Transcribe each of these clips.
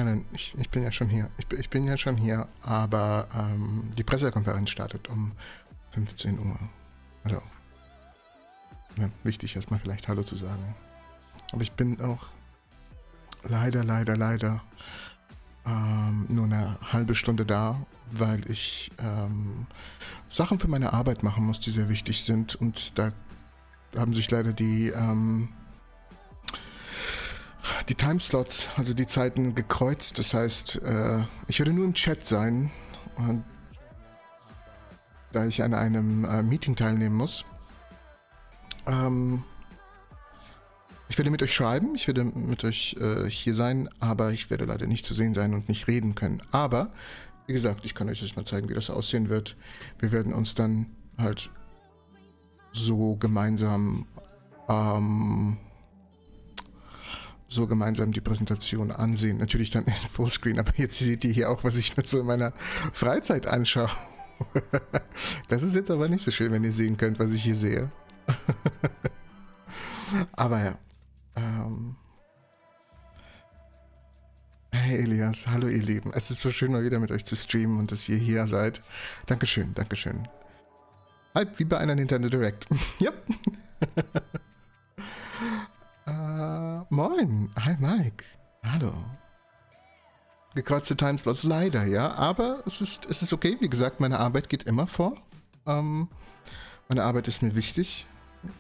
Nein, ich bin ja schon hier. Ich bin ja schon hier, aber die Pressekonferenz startet um 15 Uhr. Hallo. Ja, wichtig erstmal vielleicht Hallo zu sagen. Aber ich bin auch leider nur eine halbe Stunde da, weil ich Sachen für meine Arbeit machen muss, die sehr wichtig sind. Und da haben sich leider die Timeslots, also die Zeiten gekreuzt. Das heißt, ich werde nur im Chat sein, da ich an einem Meeting teilnehmen muss. Ich werde mit euch schreiben, ich werde mit euch hier sein, aber ich werde leider nicht zu sehen sein und nicht reden können. Aber, wie gesagt, ich kann euch jetzt mal zeigen, wie das aussehen wird. Wir werden uns dann halt so gemeinsam die Präsentation ansehen. Natürlich dann in Fullscreen, aber jetzt seht ihr hier auch, was ich mir so in meiner Freizeit anschaue. Das ist jetzt aber nicht so schön, wenn ihr sehen könnt, was ich hier sehe. Aber ja. Hey Elias, hallo ihr Lieben. Es ist so schön, mal wieder mit euch zu streamen und dass ihr hier seid. Dankeschön. Halb wie bei einer Nintendo Direct. Ja. Moin. Hi Mike. Hallo. Gekreuzte Timeslots, leider, ja. Aber es ist okay. Wie gesagt, meine Arbeit geht immer vor. Meine Arbeit ist mir wichtig.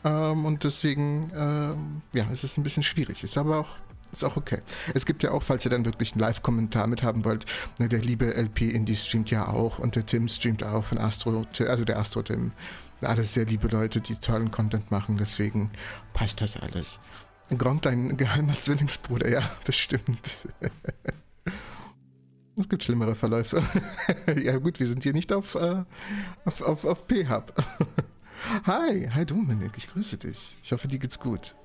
Und deswegen, es ist ein bisschen schwierig. Ist auch okay. Es gibt ja auch, falls ihr dann wirklich einen Live-Kommentar mit haben wollt, ne, der liebe LP Indie streamt ja auch und der Tim streamt auch von Astro, also der Astro Tim. Alles sehr liebe Leute, die tollen Content machen, deswegen passt das alles. Gronk, dein geheimer Zwillingsbruder, ja, das stimmt. Es gibt schlimmere Verläufe. Ja gut, wir sind hier nicht auf P-Hub. Hi Dominik, ich grüße dich. Ich hoffe, dir geht's gut.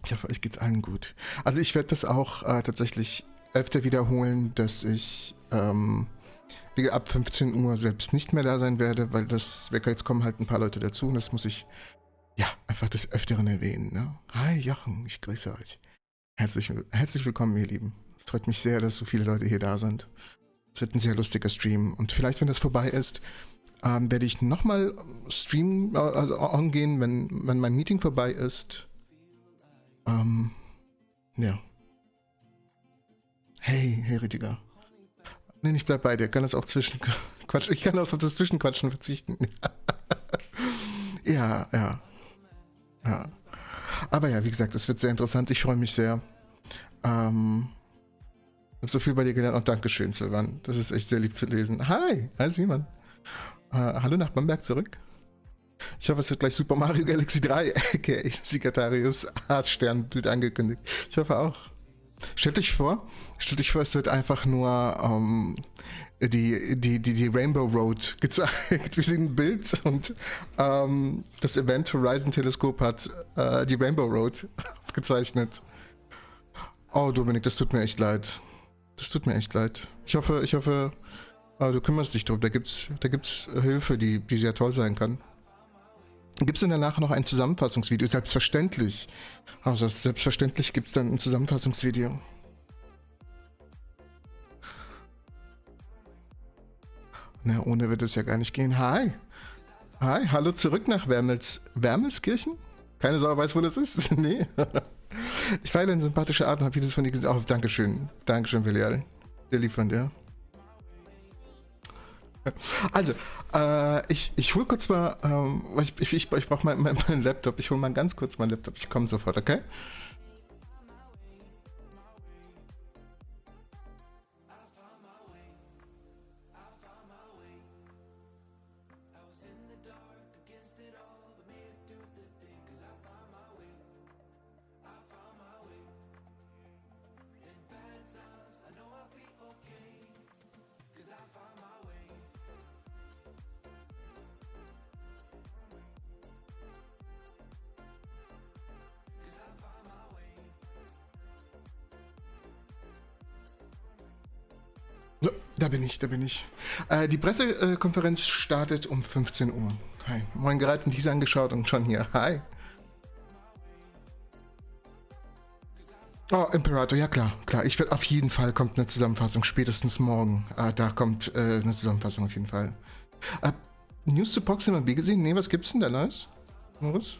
Ich hoffe, euch geht's allen gut. Also ich werde das auch tatsächlich öfter wiederholen, dass ich ab 15 Uhr selbst nicht mehr da sein werde, weil jetzt kommen halt ein paar Leute dazu und das muss ich einfach des Öfteren erwähnen. Ne? Hi Jochen, ich grüße euch. Herzlich willkommen, ihr Lieben. Es freut mich sehr, dass so viele Leute hier da sind. Es wird ein sehr lustiger Stream und vielleicht, wenn das vorbei ist, werde ich nochmal streamen, also angehen, wenn mein Meeting vorbei ist. Ja. Hey Rüdiger. Nein, ich bleib bei dir. Ich kann das auch ich kann auch auf das Zwischenquatschen verzichten. Ja. Aber ja, wie gesagt, es wird sehr interessant. Ich freue mich sehr. Ich habe so viel bei dir gelernt. Und Dankeschön, Silvan. Das ist echt sehr lieb zu lesen. Hi Simon. Hallo nach Bamberg zurück. Ich hoffe, es wird gleich Super Mario Galaxy 3, aka Sagittarius Sternbild angekündigt. Ich hoffe auch. Stellt euch vor, es wird einfach nur die Rainbow Road gezeigt. Wir sehen ein Bild und das Event Horizon Teleskop hat die Rainbow Road gezeichnet. Oh Dominik, das tut mir echt leid. Ich hoffe, du kümmerst dich drum. Da gibt's Hilfe, die sehr toll sein kann. Gibt es denn danach noch ein Zusammenfassungsvideo? Selbstverständlich. Also selbstverständlich gibt es dann ein Zusammenfassungsvideo. Na, ohne wird es ja gar nicht gehen. Hi, hallo zurück nach Wermelskirchen? Keine Sau weiß, wo das ist. Nee. Ich feile eine sympathische Art und habe dieses von dir gesehen. Oh, Dankeschön, Belial. Sehr lieb von dir. Also, ich hol kurz mal, ich brauche meinen Laptop. Ich hole mal ganz kurz meinen Laptop. Ich komme sofort, okay? So, da bin ich. Die Pressekonferenz startet um 15 Uhr. Hi. Moin, gerade einen Teaser angeschaut und schon hier. Hi. Oh, Imperator, ja klar, klar. Ich werde auf jeden Fall, kommt eine Zusammenfassung, spätestens morgen. Da kommt eine Zusammenfassung auf jeden Fall. Äh, News zu Proxima B gesehen? Nee, was gibt's denn da Neues? Moritz?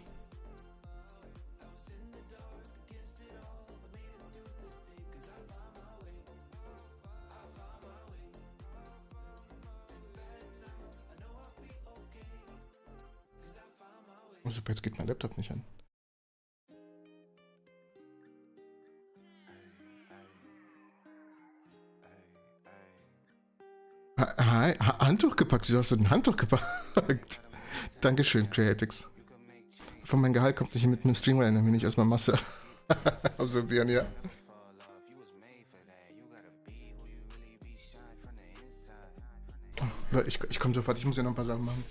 Oh, super, jetzt geht mein Laptop nicht an. Hi, Handtuch gepackt. Wieso hast du ein Handtuch gepackt? Dankeschön, Creatix. Von meinem Gehalt kommt nicht mit einem Streamer, dann bin ich erstmal Masse absorbieren, ja. Oh, ich komme sofort, ich muss ja noch ein paar Sachen machen.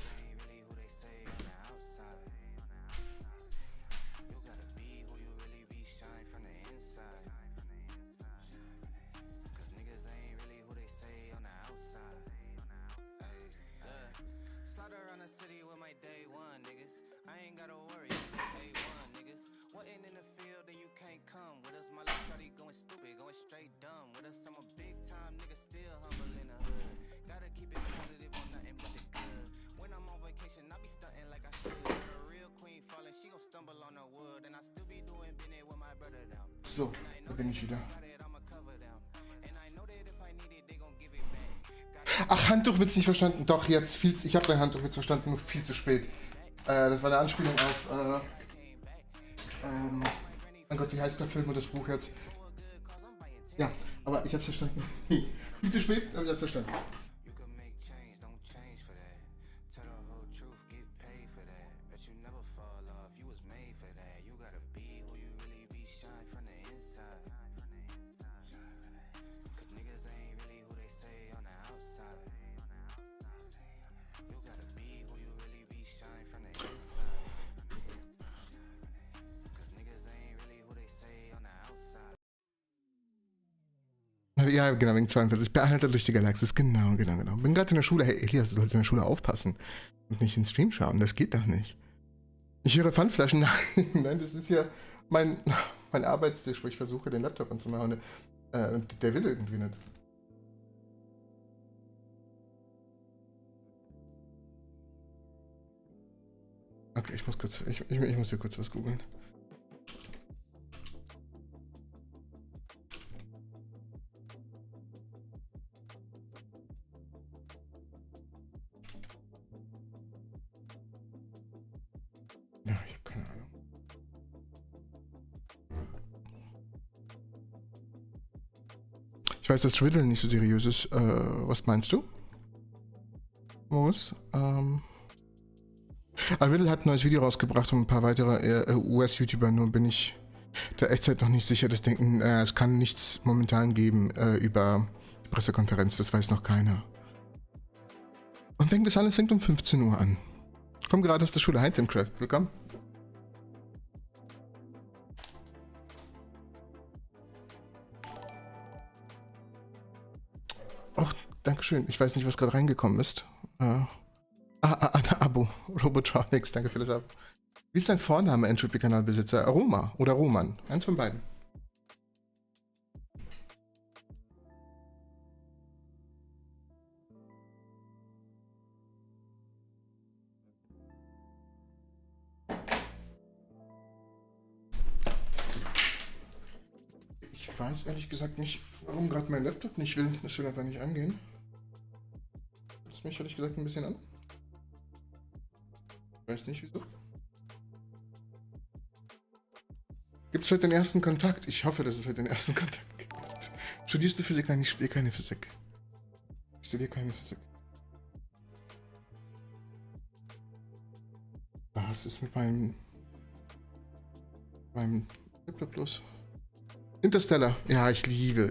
So, da bin ich wieder. Ach, Handtuchwitz nicht verstanden. Doch, jetzt viel zu, ich habe dein Handtuchwitz verstanden, nur viel zu spät. Das war eine Anspielung auf, mein Gott, wie heißt der Film und das Buch jetzt? Ja, aber ich hab's verstanden. Viel zu spät, aber ich hab's verstanden. Ja, genau, wegen 42. Behalter durch die Galaxis. Genau. Bin gerade in der Schule. Hey, Elias, du sollst in der Schule aufpassen und nicht in den Stream schauen. Das geht doch nicht. Ich höre Pfandflaschen. Nein, das ist ja mein Arbeitstisch, wo ich versuche, den Laptop anzumachen. Und der will irgendwie nicht. Okay, ich muss hier kurz was googeln. Ja, ich habe keine Ahnung. Ich weiß, dass Riddle nicht so seriös ist. Was meinst du? Moos? Riddle hat ein neues Video rausgebracht und ein paar weitere US-YouTuber, nur bin ich der Echtzeit noch nicht sicher. Das denken, es kann nichts momentan geben über die Pressekonferenz, das weiß noch keiner. Und das alles fängt um 15 Uhr an. Komm gerade aus der Schule, hi Timcraft, willkommen. Ach, dankeschön. Ich weiß nicht, was gerade reingekommen ist. Ein Abo. Robotronics, danke für das Abo. Wie ist dein Vorname, Entropy-Kanalbesitzer? Roma oder Roman? Eins von beiden. Ich weiß ehrlich gesagt nicht, warum gerade mein Laptop nicht will. Das will einfach nicht angehen. Das mich ehrlich gesagt ein bisschen an. Ich weiß nicht wieso. Gibt es heute den ersten Kontakt? Ich hoffe, dass es heute den ersten Kontakt gibt. Studierst du Physik? Nein, ich studiere keine Physik. Ich studiere keine Physik. Was ist mit meinem Laptop los? Interstellar. Ja, ich liebe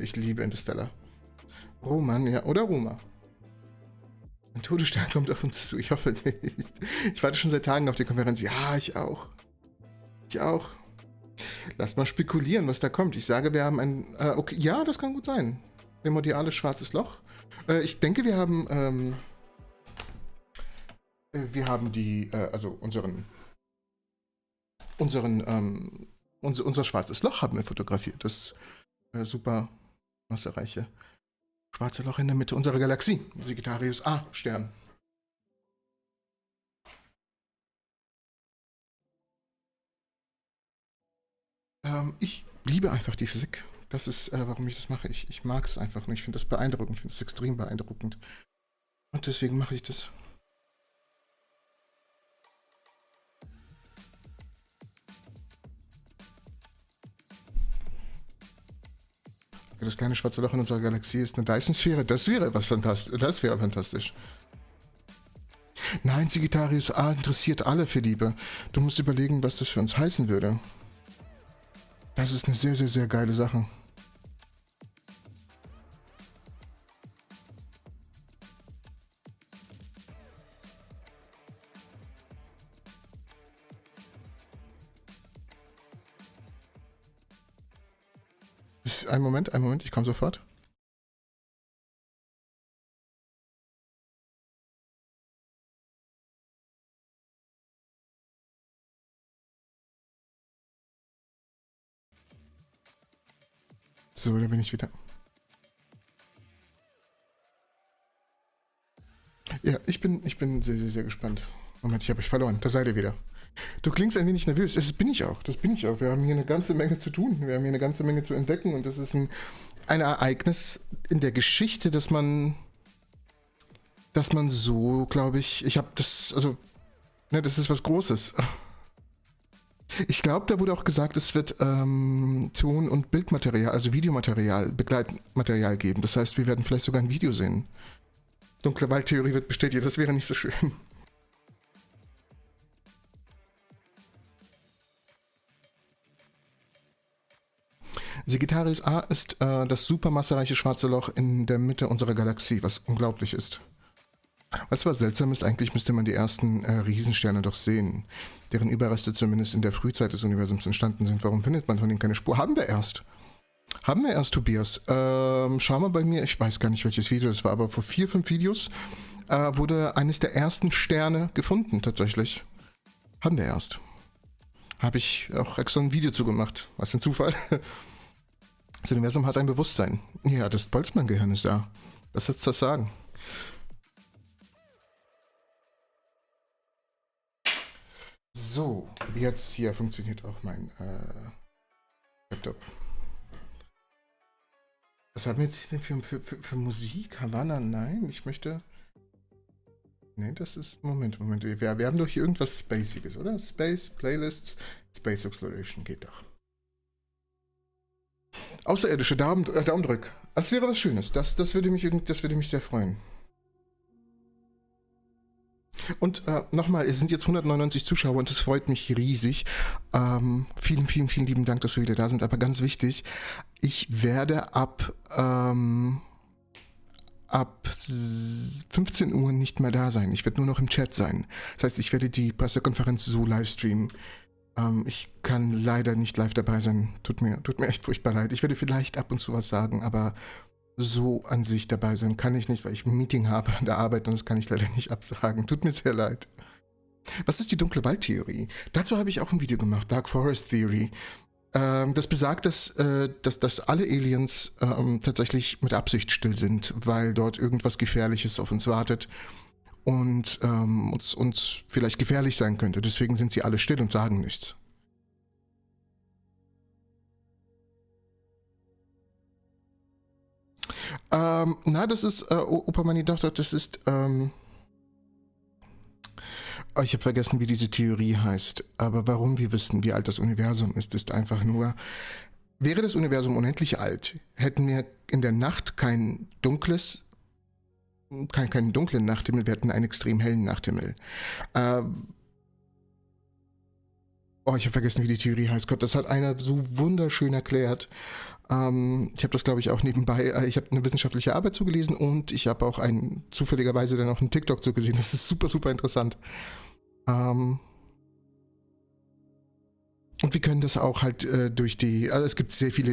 Interstellar. Roman, ja, oder Roma. Ein Todesstern kommt auf uns zu. Ich hoffe nicht. Ich warte schon seit Tagen auf die Konferenz. Ja, ich auch. Ich auch. Lass mal spekulieren, was da kommt. Ich sage, wir haben ein... okay, ja, das kann gut sein. Primordiales schwarzes Loch. Ich denke, wir haben... wir haben die... also unseren unser schwarzes Loch haben wir fotografiert. Das super massereiche schwarze Loch in der Mitte unserer Galaxie. Sagittarius A-Stern. Ich liebe einfach die Physik. Das ist, warum ich das mache. Ich mag es einfach nur. Ich finde das beeindruckend. Ich finde es extrem beeindruckend. Und deswegen mache ich das. Das kleine schwarze Loch in unserer Galaxie ist eine Dyson-Sphäre. Das wäre was fantastisch. Das wäre fantastisch. Nein, Sagittarius A interessiert alle für Liebe. Du musst überlegen, was das für uns heißen würde. Das ist eine sehr, sehr, sehr geile Sache. Ein Moment, ich komme sofort. So, da bin ich wieder. Ja, ich bin sehr, sehr, sehr gespannt. Moment, ich habe euch verloren. Da seid ihr wieder. Du klingst ein wenig nervös. Das bin ich auch. Wir haben hier eine ganze Menge zu tun. Wir haben hier eine ganze Menge zu entdecken. Und das ist ein Ereignis in der Geschichte, dass man so, glaube ich habe das, also, ne, das ist was Großes. Ich glaube, da wurde auch gesagt, es wird Ton- und Bildmaterial, also Videomaterial, Begleitmaterial geben. Das heißt, wir werden vielleicht sogar ein Video sehen. Dunkle Waldtheorie wird bestätigt. Das wäre nicht so schön. Sagittarius A ist das supermassereiche schwarze Loch in der Mitte unserer Galaxie, was unglaublich ist. Was zwar seltsam ist, eigentlich müsste man die ersten Riesensterne doch sehen, deren Überreste zumindest in der Frühzeit des Universums entstanden sind. Warum findet man von denen keine Spur? Haben wir erst, Tobias. Schau mal bei mir, ich weiß gar nicht welches Video das war, aber vor 4, 5 Videos wurde eines der ersten Sterne gefunden, tatsächlich. Haben wir erst. Habe ich auch extra ein Video zugemacht. Was ein Zufall. Das Universum hat ein Bewusstsein. Ja, das Boltzmann-Gehirn ist da. Was soll's das sagen? So, jetzt hier funktioniert auch mein Laptop. Was haben wir jetzt hier denn für Musik? Havanna? Nein, ich möchte... Ne, das ist... Moment. Wir haben doch hier irgendwas Spaciges, oder? Space, Playlists, Space Exploration, geht doch. Außerirdische Daumendrück. Das wäre was Schönes. Das würde mich sehr freuen. Und nochmal, es sind jetzt 199 Zuschauer und das freut mich riesig. Vielen, vielen, vielen lieben Dank, dass wir wieder da sind. Aber ganz wichtig, ich werde ab 15 Uhr nicht mehr da sein. Ich werde nur noch im Chat sein. Das heißt, ich werde die Pressekonferenz so live streamen. Ich kann leider nicht live dabei sein. Tut mir echt furchtbar leid. Ich werde vielleicht ab und zu was sagen, aber so an sich dabei sein kann ich nicht, weil ich ein Meeting habe an der Arbeit und das kann ich leider nicht absagen. Tut mir sehr leid. Was ist die dunkle Waldtheorie? Dazu habe ich auch ein Video gemacht, Dark Forest Theory. Das besagt, dass alle Aliens tatsächlich mit Absicht still sind, weil dort irgendwas Gefährliches auf uns wartet und uns vielleicht gefährlich sein könnte. Deswegen sind sie alle still und sagen nichts. Das ist, Opa Mani dachte, das ist, ich habe vergessen, wie diese Theorie heißt. Aber warum wir wissen, wie alt das Universum ist, ist einfach nur, wäre das Universum unendlich alt, hätten wir in der Nacht keinen dunklen Nachthimmel, wir hätten einen extrem hellen Nachthimmel. Ich habe vergessen, wie die Theorie heißt. Gott, das hat einer so wunderschön erklärt. Ich habe das, glaube ich, auch nebenbei, ich habe eine wissenschaftliche Arbeit zugelesen und ich habe auch zufälligerweise dann auch einen TikTok zugesehen. Das ist super, super interessant. Und wir können das auch halt also es gibt sehr viele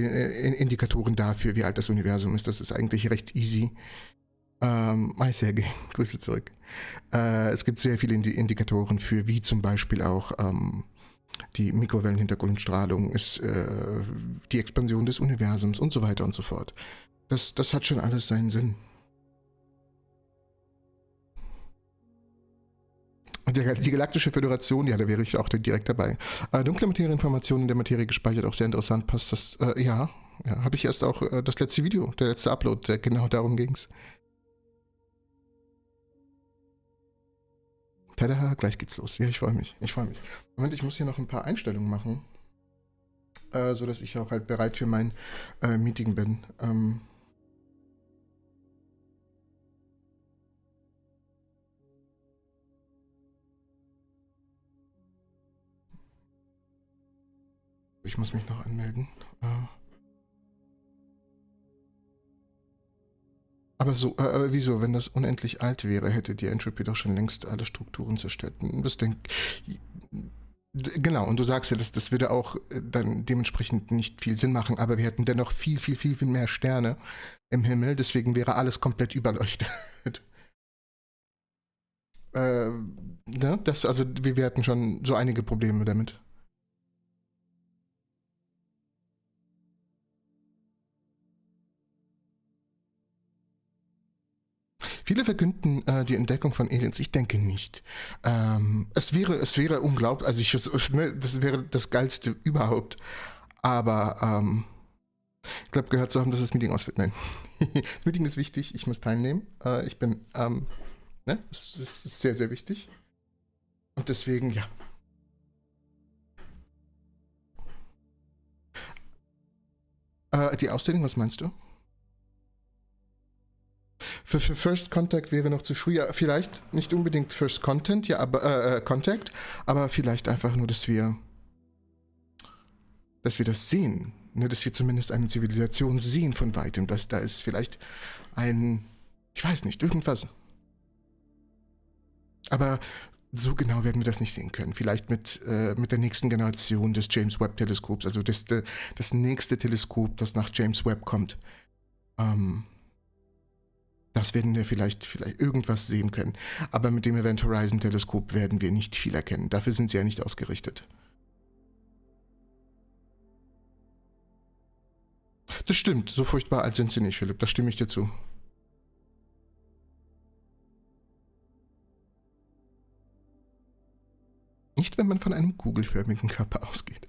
Indikatoren dafür, wie alt das Universum ist. Das ist eigentlich recht easy. Sergej, Grüße zurück. Es gibt sehr viele Indikatoren für, wie zum Beispiel auch die Mikrowellenhintergrundstrahlung, ist die Expansion des Universums und so weiter und so fort. Das hat schon alles seinen Sinn. Die Galaktische Föderation, ja, da wäre ich auch direkt dabei. Dunkle Materie, Informationen in der Materie gespeichert, auch sehr interessant, passt das, ja, habe ich erst auch das letzte Video, der letzte Upload, genau darum ging's. Tada, gleich geht's los. Ja, ich freue mich, Moment, ich muss hier noch ein paar Einstellungen machen, sodass ich auch halt bereit für mein Meeting bin. Ich muss mich noch anmelden. Aber so, wieso? Wenn das unendlich alt wäre, hätte die Entropy doch schon längst alle Strukturen zerstört. Genau, und du sagst ja, das würde auch dann dementsprechend nicht viel Sinn machen, aber wir hätten dennoch viel mehr Sterne im Himmel, deswegen wäre alles komplett überleuchtet. Ne? Also wir hatten schon so einige Probleme damit. Viele verkünden die Entdeckung von Aliens. Ich denke nicht. Es wäre unglaublich. Also das wäre das Geilste überhaupt. Aber ich glaube, gehört zu haben, dass das Meeting ausfällt. Nein. Das Meeting ist wichtig. Ich muss teilnehmen. Ich bin, ne? Es ist sehr, sehr wichtig. Und deswegen, ja. Die Ausstellung, was meinst du? Für First Contact wäre noch zu früh. Ja, vielleicht nicht unbedingt First Content, ja, aber Contact, aber vielleicht einfach nur, dass wir das sehen. Ne, dass wir zumindest eine Zivilisation sehen von weitem. Dass da ist vielleicht ich weiß nicht, irgendwas. Aber so genau werden wir das nicht sehen können. Vielleicht mit der nächsten Generation des James Webb Teleskops, also das nächste Teleskop, das nach James Webb kommt. Das werden wir vielleicht irgendwas sehen können. Aber mit dem Event Horizon Teleskop werden wir nicht viel erkennen. Dafür sind sie ja nicht ausgerichtet. Das stimmt, so furchtbar alt sind sie nicht, Philipp. Da stimme ich dir zu. Nicht, wenn man von einem kugelförmigen Körper ausgeht.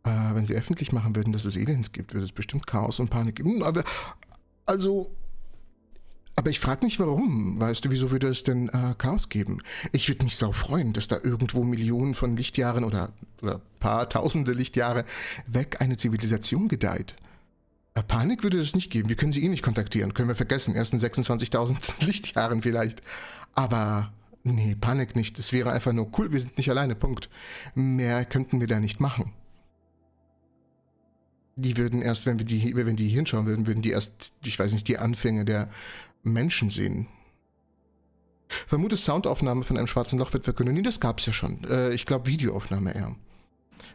Wenn sie öffentlich machen würden, dass es Aliens gibt, würde es bestimmt Chaos und Panik geben. Aber ich frage mich, warum. Weißt du, wieso würde es denn Chaos geben? Ich würde mich sau freuen, dass da irgendwo Millionen von Lichtjahren oder paar tausende Lichtjahre weg eine Zivilisation gedeiht. Panik würde es nicht geben. Wir können sie eh nicht kontaktieren. Können wir vergessen. Erst in 26.000 Lichtjahren vielleicht. Aber nee, Panik nicht. Es wäre einfach nur cool, wir sind nicht alleine. Punkt. Mehr könnten wir da nicht machen. Die würden erst, wenn die hinschauen würden die erst, ich weiß nicht, die Anfänge der Menschen sehen. Vermute Soundaufnahme von einem schwarzen Loch wird verkündet. Nee, das gab's ja schon. Ich glaube Videoaufnahme eher.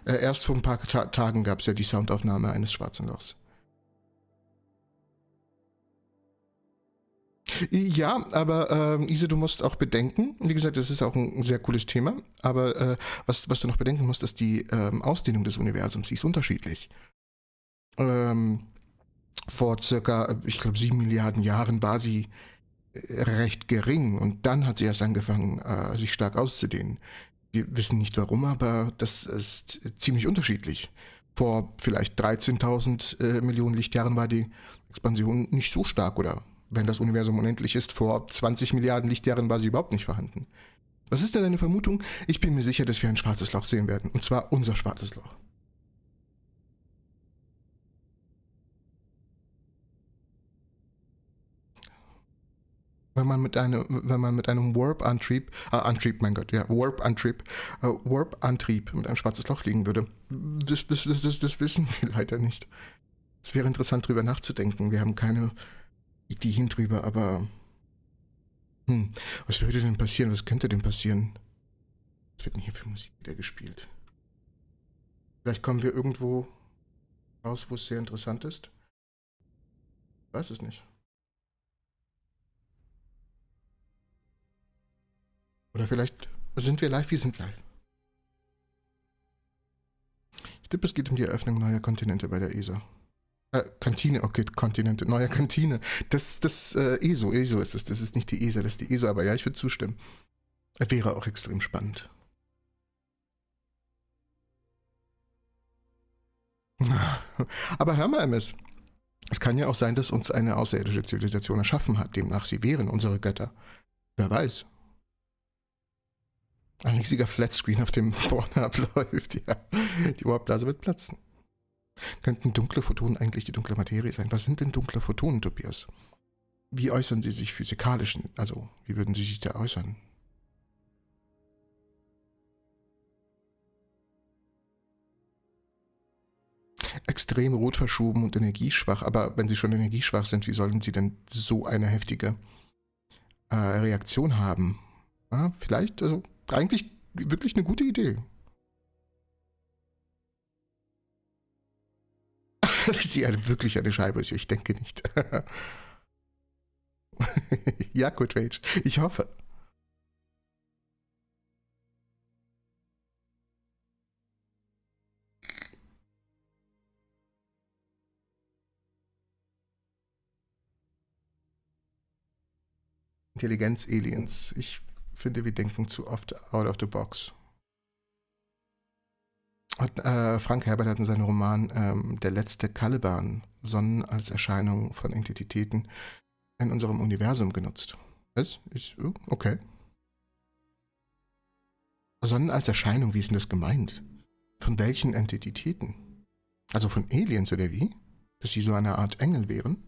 Erst vor ein paar Tagen gab es ja die Soundaufnahme eines schwarzen Lochs. Ja, aber Ise, du musst auch bedenken, wie gesagt, das ist auch ein sehr cooles Thema, aber was du noch bedenken musst, ist die Ausdehnung des Universums, sie ist unterschiedlich. Vor circa, ich glaube, 7 Milliarden Jahren war sie recht gering und dann hat sie erst angefangen, sich stark auszudehnen. Wir wissen nicht warum, aber das ist ziemlich unterschiedlich. Vor vielleicht 13.000 Millionen Lichtjahren war die Expansion nicht so stark, oder wenn das Universum unendlich ist, vor 20 Milliarden Lichtjahren war sie überhaupt nicht vorhanden. Was ist denn deine Vermutung? Ich bin mir sicher, dass wir ein schwarzes Loch sehen werden, und zwar unser schwarzes Loch. Wenn man mit einem Warp-Antrieb, mein Gott, ja, Warp-Antrieb mit einem schwarzes Loch fliegen würde. Das wissen wir leider nicht. Es wäre interessant, drüber nachzudenken. Wir haben keine Ideen drüber, aber was würde denn passieren? Was könnte denn passieren? Was wird denn hier für Musik wieder gespielt? Vielleicht kommen wir irgendwo raus, wo es sehr interessant ist. Ich weiß es nicht. Oder vielleicht sind wir live, wir sind live. Ich tippe, es geht um die Eröffnung neuer Kontinente bei der ESA. Kantine, okay, Kontinente, neue Kantine. Das ESO ist es. Das ist nicht die ESA, das ist die ESO, aber ja, ich würde zustimmen. Wäre auch extrem spannend. Aber hör mal, MS. Es kann ja auch sein, dass uns eine außerirdische Zivilisation erschaffen hat. Demnach, sie wären unsere Götter. Wer weiß. Ein riesiger Flatscreen, auf dem vorne abläuft. Ja, die Warpblase wird platzen. Könnten dunkle Photonen eigentlich die dunkle Materie sein? Was sind denn dunkle Photonen, Tobias? Wie äußern sie sich physikalisch? Also, wie würden sie sich da äußern? Extrem rot verschoben und energieschwach. Aber wenn sie schon energieschwach sind, wie sollen sie denn so eine heftige Reaktion haben? Ja, vielleicht, also eigentlich wirklich eine gute Idee. Ist sie wirklich eine Scheibe? Ich denke nicht. Ja, Good Rage. Ich hoffe. Intelligenz-Aliens. Ich finde, wir denken zu oft out of the box. Frank Herbert hat in seinem Roman Der letzte Caliban Sonnen als Erscheinung von Entitäten in unserem Universum genutzt. Was? Okay. Sonnen als Erscheinung, wie ist denn das gemeint? Von welchen Entitäten? Also von Aliens oder wie? Dass sie so eine Art Engel wären?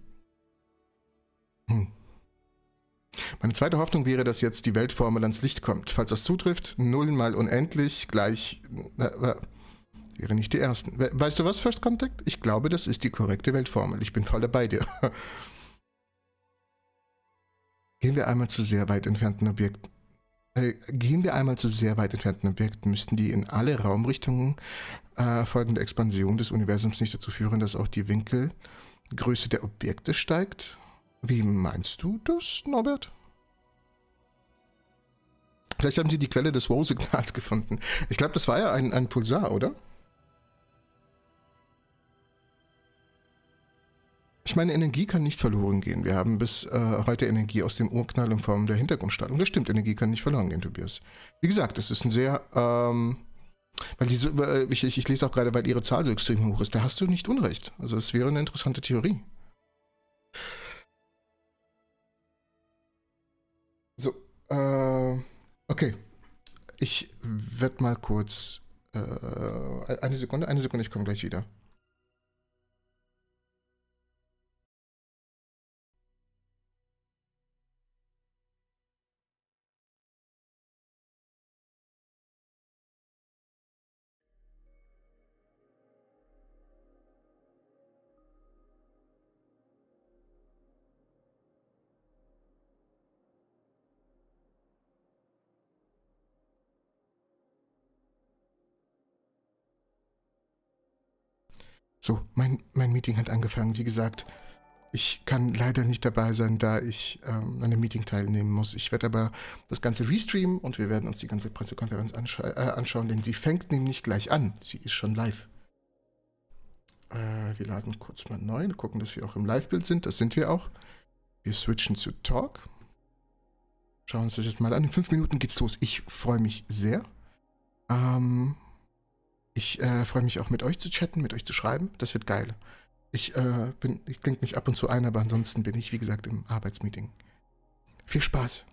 Meine zweite Hoffnung wäre, dass jetzt die Weltformel ans Licht kommt. Falls das zutrifft, 0 mal unendlich gleich... wäre nicht die ersten. Weißt du was, First Contact? Ich glaube, das ist die korrekte Weltformel. Ich bin voll dabei dir. Gehen wir einmal zu sehr weit entfernten Objekten. Müssten die in alle Raumrichtungen folgende Expansion des Universums nicht dazu führen, dass auch die Winkelgröße der Objekte steigt? Wie meinst du das, Norbert? Vielleicht haben sie die Quelle des Wow-Signals gefunden. Ich glaube, das war ja ein Pulsar, oder? Ich meine, Energie kann nicht verloren gehen. Wir haben bis heute Energie aus dem Urknall in Form der Hintergrundstrahlung. Das stimmt, Energie kann nicht verloren gehen, Tobias. Wie gesagt, es ist ein sehr... ich lese auch gerade, weil ihre Zahl so extrem hoch ist. Da hast du nicht Unrecht. Also es wäre eine interessante Theorie. So, okay. Ich werde mal kurz... eine Sekunde, ich komme gleich wieder. So, mein Meeting hat angefangen. Wie gesagt, ich kann leider nicht dabei sein, da ich an einem Meeting teilnehmen muss. Ich werde aber das Ganze restreamen und wir werden uns die ganze Pressekonferenz anschauen, denn sie fängt nämlich gleich an. Sie ist schon live. Wir laden kurz mal neu, gucken, dass wir auch im Live-Bild sind. Das sind wir auch. Wir switchen zu Talk. Schauen uns das jetzt mal an. In 5 Minuten geht's los. Ich freue mich sehr. Ich freue mich auch mit euch zu chatten, mit euch zu schreiben. Das wird geil. Ich klinge mich ab und zu ein, aber ansonsten bin ich, wie gesagt, im Arbeitsmeeting. Viel Spaß.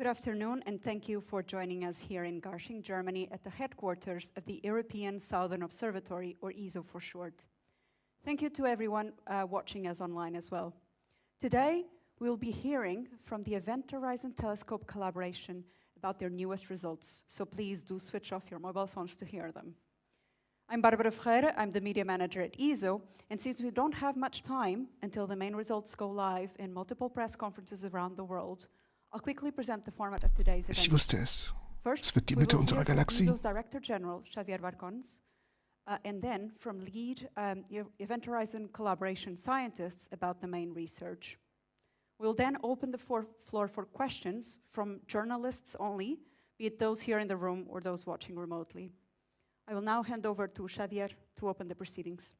Good afternoon, and thank you for joining us here in Garching, Germany, at the headquarters of the European Southern Observatory, or ESO for short. Thank you to everyone watching us online as well. Today, we'll be hearing from the Event Horizon Telescope collaboration about their newest results, so please do switch off your mobile phones to hear them. I'm Barbara Freire, I'm the media manager at ESO, and since we don't have much time until the main results go live in multiple press conferences around the world, I'll quickly present the format of today's event. Ich wusste es. First, Es wird die we Mitte will unserer hear from Galaxie. ESO's Director General, Xavier Barcons, and then from lead Event Horizon collaboration scientists about the main research. We'll then open the floor for questions from journalists only, be it those here in the room or those watching remotely. I will now hand over to Xavier to open the proceedings.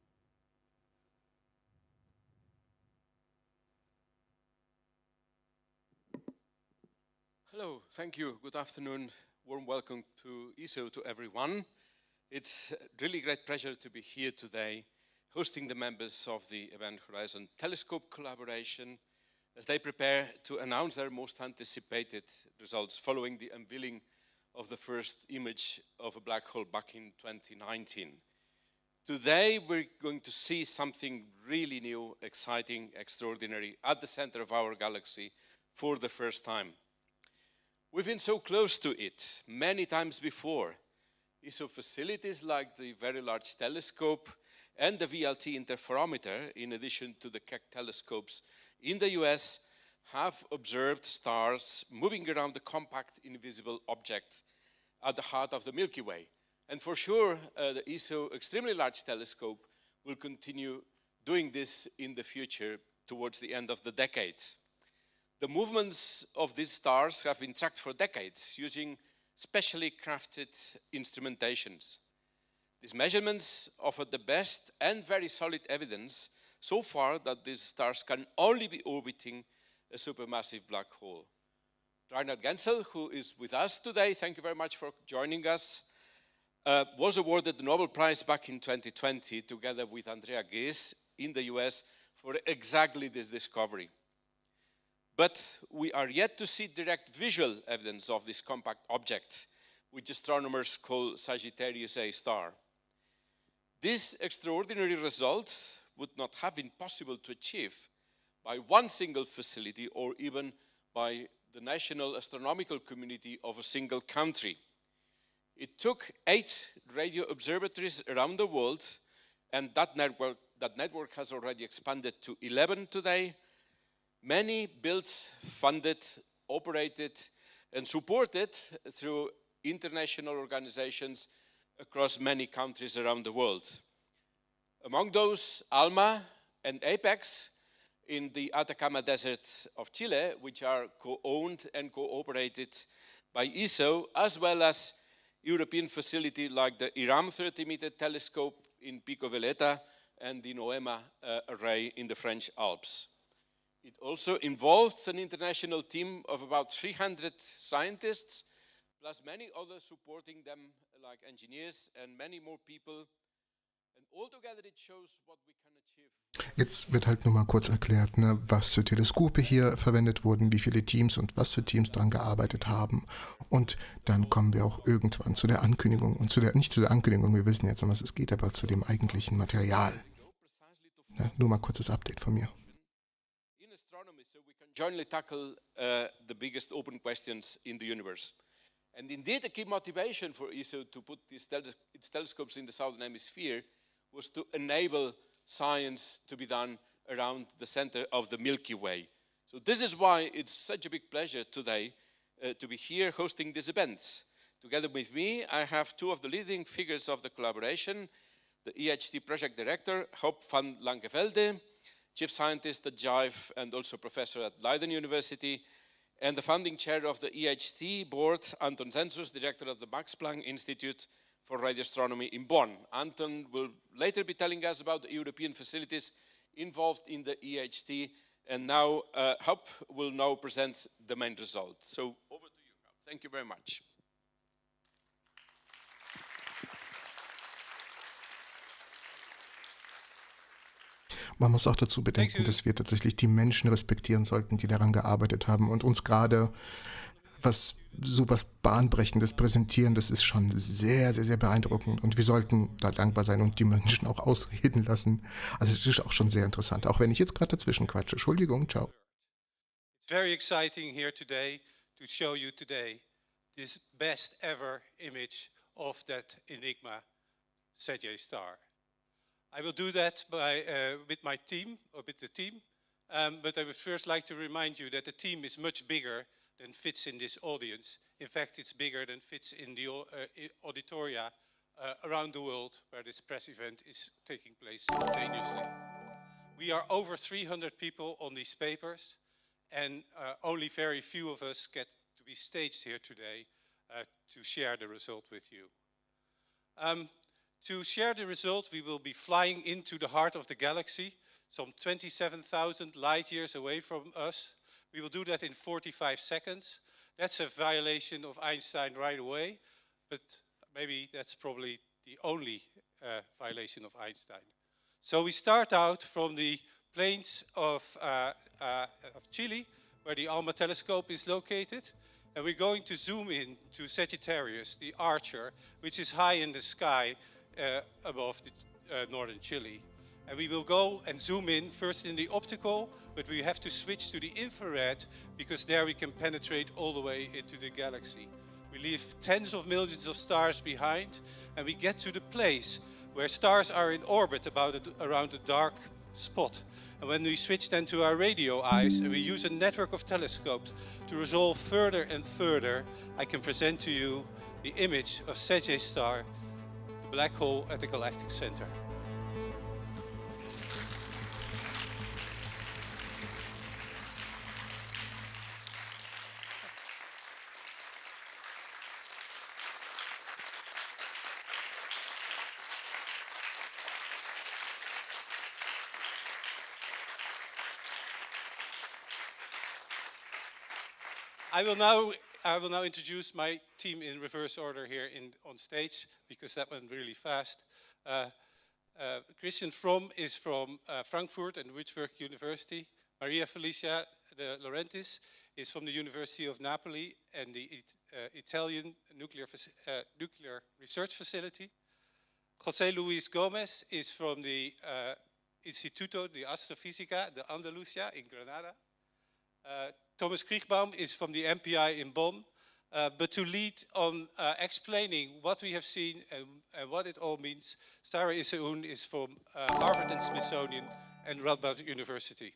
Hello, thank you. Good afternoon. Warm welcome to ESO to everyone. It's a really great pleasure to be here today, hosting the members of the Event Horizon Telescope collaboration as they prepare to announce their most anticipated results following the unveiling of the first image of a black hole back in 2019. Today, we're going to see something really new, exciting, extraordinary at the center of our galaxy for the first time. We've been so close to it many times before. ESO facilities like the Very Large Telescope and the VLT Interferometer, in addition to the Keck telescopes in the US, have observed stars moving around the compact invisible object at the heart of the Milky Way. And for sure, the ESO Extremely Large Telescope will continue doing this in the future towards the end of the decade. The movements of these stars have been tracked for decades using specially crafted instrumentations. These measurements offer the best and very solid evidence so far that these stars can only be orbiting a supermassive black hole. Reinhard Genzel, who is with us today, thank you very much for joining us, was awarded the Nobel Prize back in 2020 together with Andrea Ghez in the US for exactly this discovery. But we are yet to see direct visual evidence of this compact object, which astronomers call Sagittarius A star. This extraordinary result would not have been possible to achieve by one single facility or even by the national astronomical community of a single country. It took 8 radio observatories around the world, and that network has already expanded to 11 today. Many built, funded, operated, and supported through international organizations across many countries around the world. Among those, ALMA and APEX in the Atacama Desert of Chile, which are co-owned and co-operated by ESO, as well as European facilities like the IRAM 30-meter telescope in Pico Veleta and the NOEMA array in the French Alps. It also involved an international team of about 300 scientists, plus many others supporting them, like engineers and many more people. And altogether it shows what we can achieve. Jetzt wird halt nur mal kurz erklärt, ne, was für Teleskope hier verwendet wurden, wie viele Teams und was für Teams daran gearbeitet haben. Und dann kommen wir auch irgendwann zu der Ankündigung und nicht zu der Ankündigung, wir wissen jetzt, um was es geht, aber zu dem eigentlichen Material. Ne, nur mal kurzes Update von mir. So we can jointly tackle the biggest open questions in the universe. And indeed, a key motivation for ESO to put its telescopes in the southern hemisphere was to enable science to be done around the center of the Milky Way. So this is why it's such a big pleasure today to be here hosting this event. Together with me, I have 2 of the leading figures of the collaboration, the EHT project director, Joop van Lankevelde, chief scientist at JIVE and also professor at Leiden University, and the founding chair of the EHT board, Anton Zensus, director of the Max Planck Institute for Radio Astronomy in Bonn. Anton will later be telling us about the European facilities involved in the EHT, and now Joop will now present the main result. So over to you, Joop. Thank you very much. Man muss auch dazu bedenken, dass wir tatsächlich die Menschen respektieren sollten, die daran gearbeitet haben und uns gerade sowas Bahnbrechendes präsentieren, das ist schon sehr, sehr, sehr beeindruckend. Und wir sollten da dankbar sein und die Menschen auch ausreden lassen. Also es ist auch schon sehr interessant, auch wenn ich jetzt gerade dazwischen quatsche. Entschuldigung, ciao. It's very exciting here today to show you today this best ever image of that enigma, Sagittarius star. I will do that with my team, or with the team, but I would first like to remind you that the team is much bigger than fits in this audience. In fact, it's bigger than fits in the auditoria around the world where this press event is taking place simultaneously. We are over 300 people on these papers, and only very few of us get to be staged here today to share the result with you. To share the result, we will be flying into the heart of the galaxy, some 27,000 light years away from us. We will do that in 45 seconds. That's a violation of Einstein right away, but maybe that's probably the only violation of Einstein. So we start out from the plains of Chile, where the ALMA telescope is located, and we're going to zoom in to Sagittarius, the archer, which is high in the sky above the northern Chile. And we will go and zoom in first in the optical, but we have to switch to the infrared because there we can penetrate all the way into the galaxy. We leave tens of millions of stars behind, and we get to the place where stars are in orbit around a dark spot. And when we switch then to our radio eyes and we use a network of telescopes to resolve further and further, I can present to you the image of Sagittarius star, the black hole at the galactic center. I will now introduce my team in reverse order here on stage, because that went really fast. Christian Fromm is from Frankfurt and Würzburg University. Maria Felicia de Laurentiis is from the University of Napoli and the Italian Nuclear Research Facility. José Luis Gomez is from the Instituto de Astrofísica de Andalucía in Granada. Thomas Kriegbaum is from the MPI in Bonn, but to lead on explaining what we have seen and what it all means, Sarah Issaoun is from Harvard and Smithsonian and Radboud University.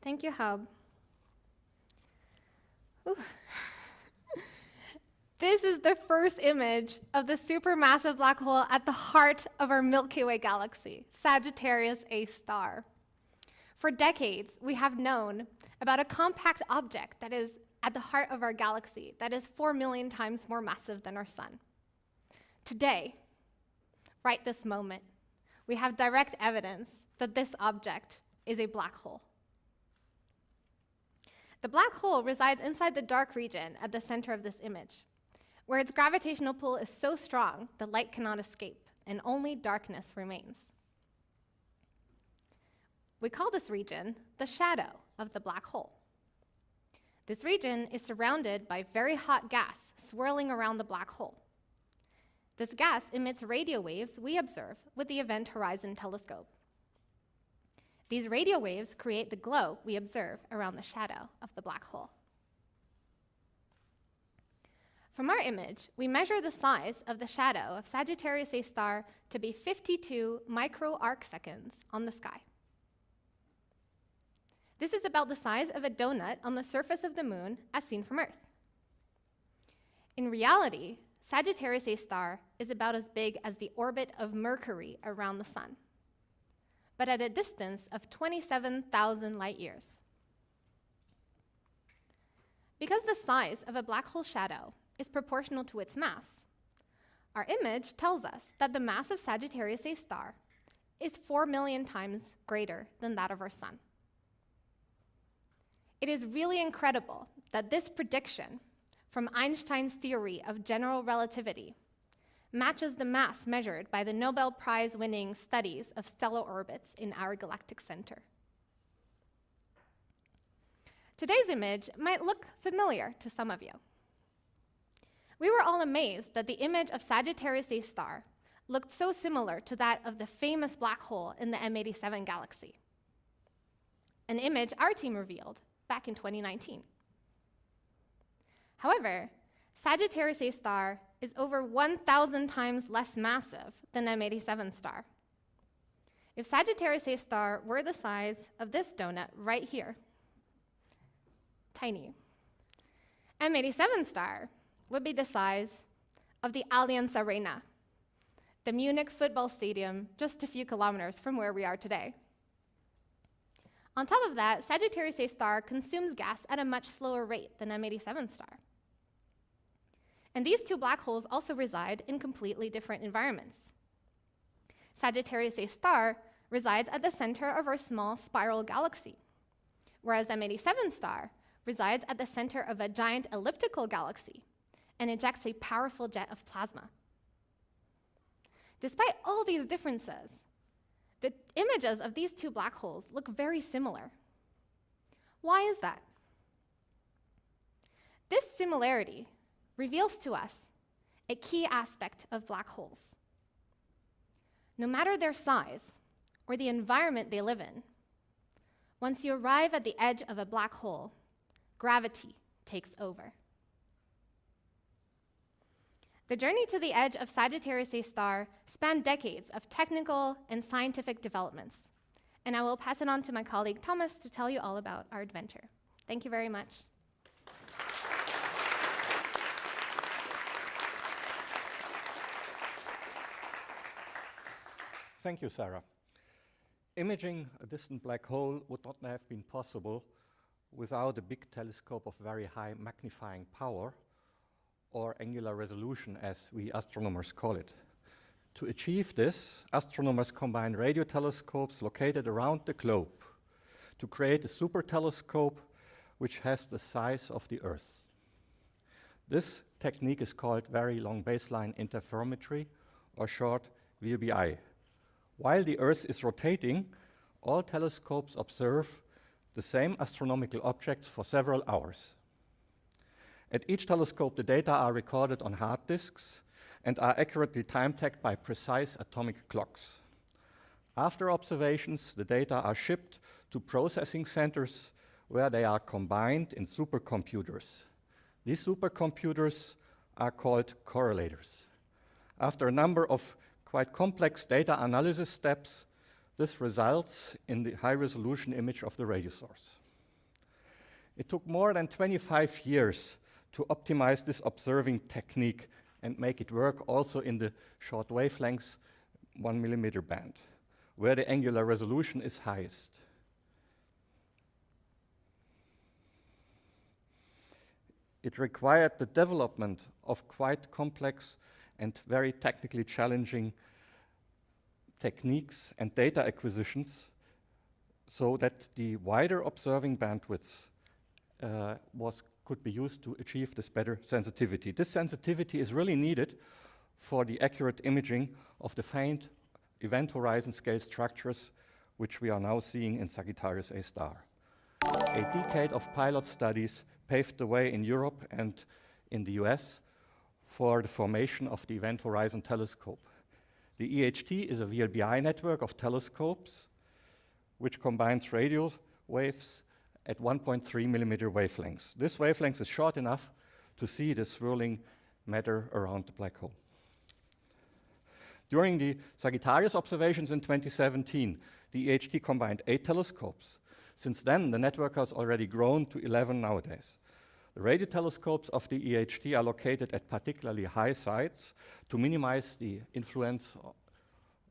Thank you, Hub. Ooh. This is the first image of the supermassive black hole at the heart of our Milky Way galaxy, Sagittarius A star. For decades, we have known about a compact object that is at the heart of our galaxy that is 4 million times more massive than our sun. Today, right this moment, we have direct evidence that this object is a black hole. The black hole resides inside the dark region at the center of this image, where its gravitational pull is so strong that light cannot escape and only darkness remains. We call this region the shadow of the black hole. This region is surrounded by very hot gas swirling around the black hole. This gas emits radio waves we observe with the Event Horizon Telescope. These radio waves create the glow we observe around the shadow of the black hole. From our image, we measure the size of the shadow of Sagittarius A star to be 52 micro-arcseconds on the sky. This is about the size of a donut on the surface of the moon as seen from Earth. In reality, Sagittarius A star is about as big as the orbit of Mercury around the sun, but at a distance of 27,000 light years. Because the size of a black hole shadow is proportional to its mass, our image tells us that the mass of Sagittarius A star is 4 million times greater than that of our sun. It is really incredible that this prediction from Einstein's theory of general relativity matches the mass measured by the Nobel Prize-winning studies of stellar orbits in our galactic center. Today's image might look familiar to some of you. We were all amazed that the image of Sagittarius A star looked so similar to that of the famous black hole in the M87 galaxy, an image our team revealed back in 2019. However, Sagittarius A star is over 1,000 times less massive than M87 star. If Sagittarius A star were the size of this donut right here, tiny, M87 star would be the size of the Allianz Arena, the Munich football stadium just a few kilometers from where we are today. On top of that, Sagittarius A star consumes gas at a much slower rate than M87 star. And these two black holes also reside in completely different environments. Sagittarius A star resides at the center of our small spiral galaxy, whereas M87 star resides at the center of a giant elliptical galaxy and ejects a powerful jet of plasma. Despite all these differences, the images of these two black holes look very similar. Why is that? This similarity reveals to us a key aspect of black holes. No matter their size or the environment they live in, once you arrive at the edge of a black hole, gravity takes over. The journey to the edge of Sagittarius A star spanned decades of technical and scientific developments, and I will pass it on to my colleague Thomas to tell you all about our adventure. Thank you very much. Thank you, Sarah. Imaging a distant black hole would not have been possible without a big telescope of very high magnifying power, or angular resolution, as we astronomers call it. To achieve this, astronomers combine radio telescopes located around the globe to create a super telescope which has the size of the Earth. This technique is called Very Long Baseline Interferometry, or short VLBI. While the Earth is rotating, all telescopes observe the same astronomical objects for several hours. At each telescope, the data are recorded on hard disks and are accurately time-tagged by precise atomic clocks. After observations, the data are shipped to processing centers where they are combined in supercomputers. These supercomputers are called correlators. After a number of quite complex data analysis steps, this results in the high-resolution image of the radio source. It took more than 25 years to optimize this observing technique and make it work also in the short wavelengths 1 millimeter band, where the angular resolution is highest. It required the development of quite complex and very technically challenging techniques and data acquisitions so that the wider observing bandwidth could be used to achieve this better sensitivity. This sensitivity is really needed for the accurate imaging of the faint event horizon scale structures which we are now seeing in Sagittarius A star. A decade of pilot studies paved the way in Europe and in the US for the formation of the Event Horizon Telescope. The EHT is a VLBI network of telescopes which combines radio waves at 1.3 millimeter wavelengths. This wavelength is short enough to see the swirling matter around the black hole. During the Sagittarius observations in 2017, the EHT combined 8 telescopes. Since then, the network has already grown to 11 nowadays. The radio telescopes of the EHT are located at particularly high sites to minimize the influence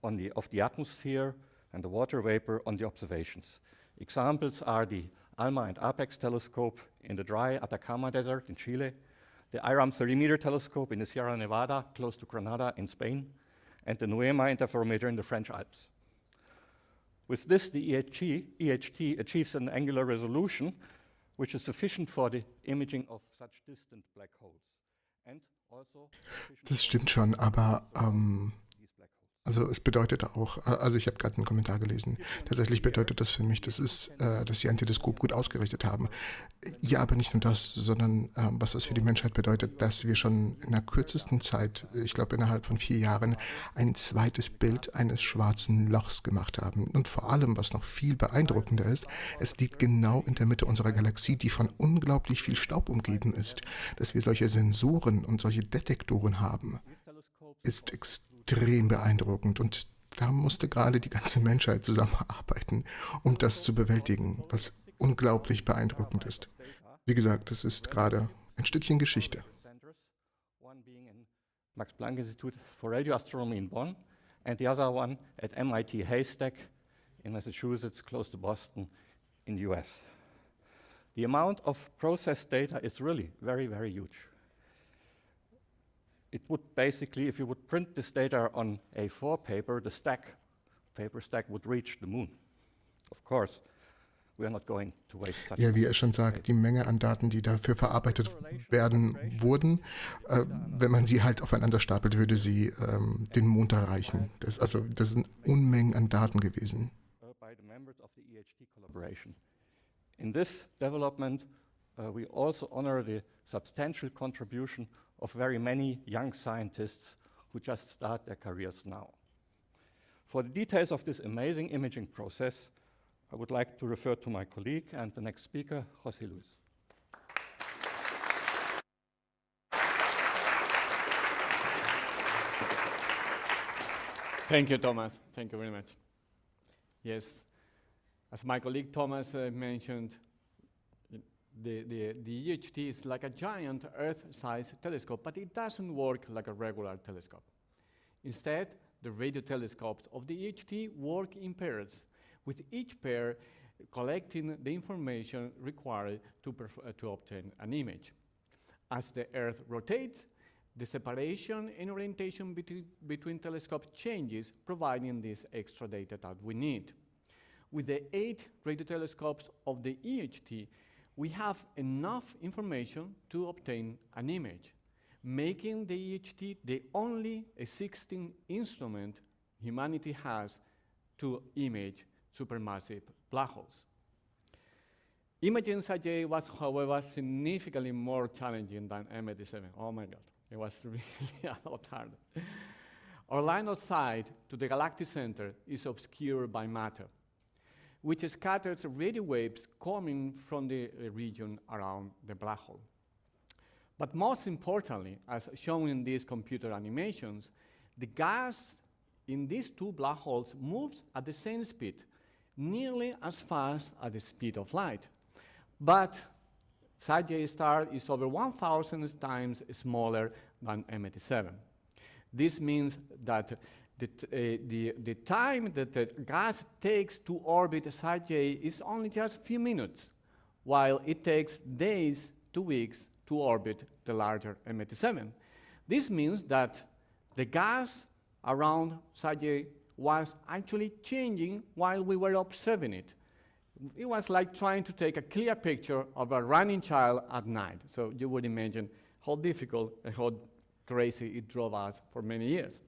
of the atmosphere and the water vapor on the observations. Examples are the ALMA and APEX telescope in the dry Atacama Desert in Chile, the IRAM 30-meter telescope in the Sierra Nevada close to Granada in Spain, and the NOEMA interferometer in the French Alps. With this, the EHT achieves an angular resolution which is sufficient for the imaging of such distant black holes, and Das stimmt schon, aber also es bedeutet auch, also ich habe gerade einen Kommentar gelesen, tatsächlich bedeutet das für mich, dass sie ein Teleskop gut ausgerichtet haben. Ja, aber nicht nur das, sondern was das für die Menschheit bedeutet, dass wir schon in der kürzesten Zeit, ich glaube innerhalb von 4 Jahren, ein zweites Bild eines schwarzen Lochs gemacht haben. Und vor allem, was noch viel beeindruckender ist, es liegt genau in der Mitte unserer Galaxie, die von unglaublich viel Staub umgeben ist. Dass wir solche Sensoren und solche Detektoren haben, ist extrem beeindruckend und da musste gerade die ganze Menschheit zusammenarbeiten, um das zu bewältigen, was unglaublich beeindruckend ist. Wie gesagt, das ist gerade ein Stückchen Geschichte. One being in Max Planck Institute for Radioastronomy in Bonn, and the other one at MIT Haystack in Massachusetts, close to Boston, in the US. The amount of processed data is really very, very huge. It would basically, if you would print this data on A4 paper, the paper stack would reach the moon. Of course, we are not going to waste such. Ja, wie er schon sagt, die Menge an Daten, die dafür verarbeitet werden wurden, wenn man sie halt aufeinander stapelt, würde sie den Mond erreichen. Das sind Unmengen an Daten gewesen. By the members of the EHT collaboration. In this development, we also honor the substantial contribution of very many young scientists who just start their careers now. For the details of this amazing imaging process, I would like to refer to my colleague and the next speaker, José Luis. Thank you, Thomas. Thank you very much. Yes, as my colleague Thomas mentioned, the EHT is like a giant Earth-sized telescope, but it doesn't work like a regular telescope. Instead, the radio telescopes of the EHT work in pairs, with each pair collecting the information required to obtain an image. As the Earth rotates, the separation and orientation between telescopes changes, providing this extra data that we need. With the 8 radio telescopes of the EHT, we have enough information to obtain an image, making the EHT the only existing instrument humanity has to image supermassive black holes. Imaging Sagittarius was, however, significantly more challenging than M87. Oh my God, it was really a lot harder. Our line of sight to the galactic center is obscured by matter, which scatters radio waves coming from the region around the black hole. But most importantly, as shown in these computer animations, the gas in these 2 black holes moves at the same speed, nearly as fast as the speed of light. But Sagittarius star is over 1,000 times smaller than M87. This means that the time that the gas takes to orbit Sagittarius is only just a few minutes, while it takes days to weeks to orbit the larger M87. This means that the gas around Sagittarius was actually changing while we were observing it. It was like trying to take a clear picture of a running child at night. So you would imagine how difficult and how crazy it drove us for many years.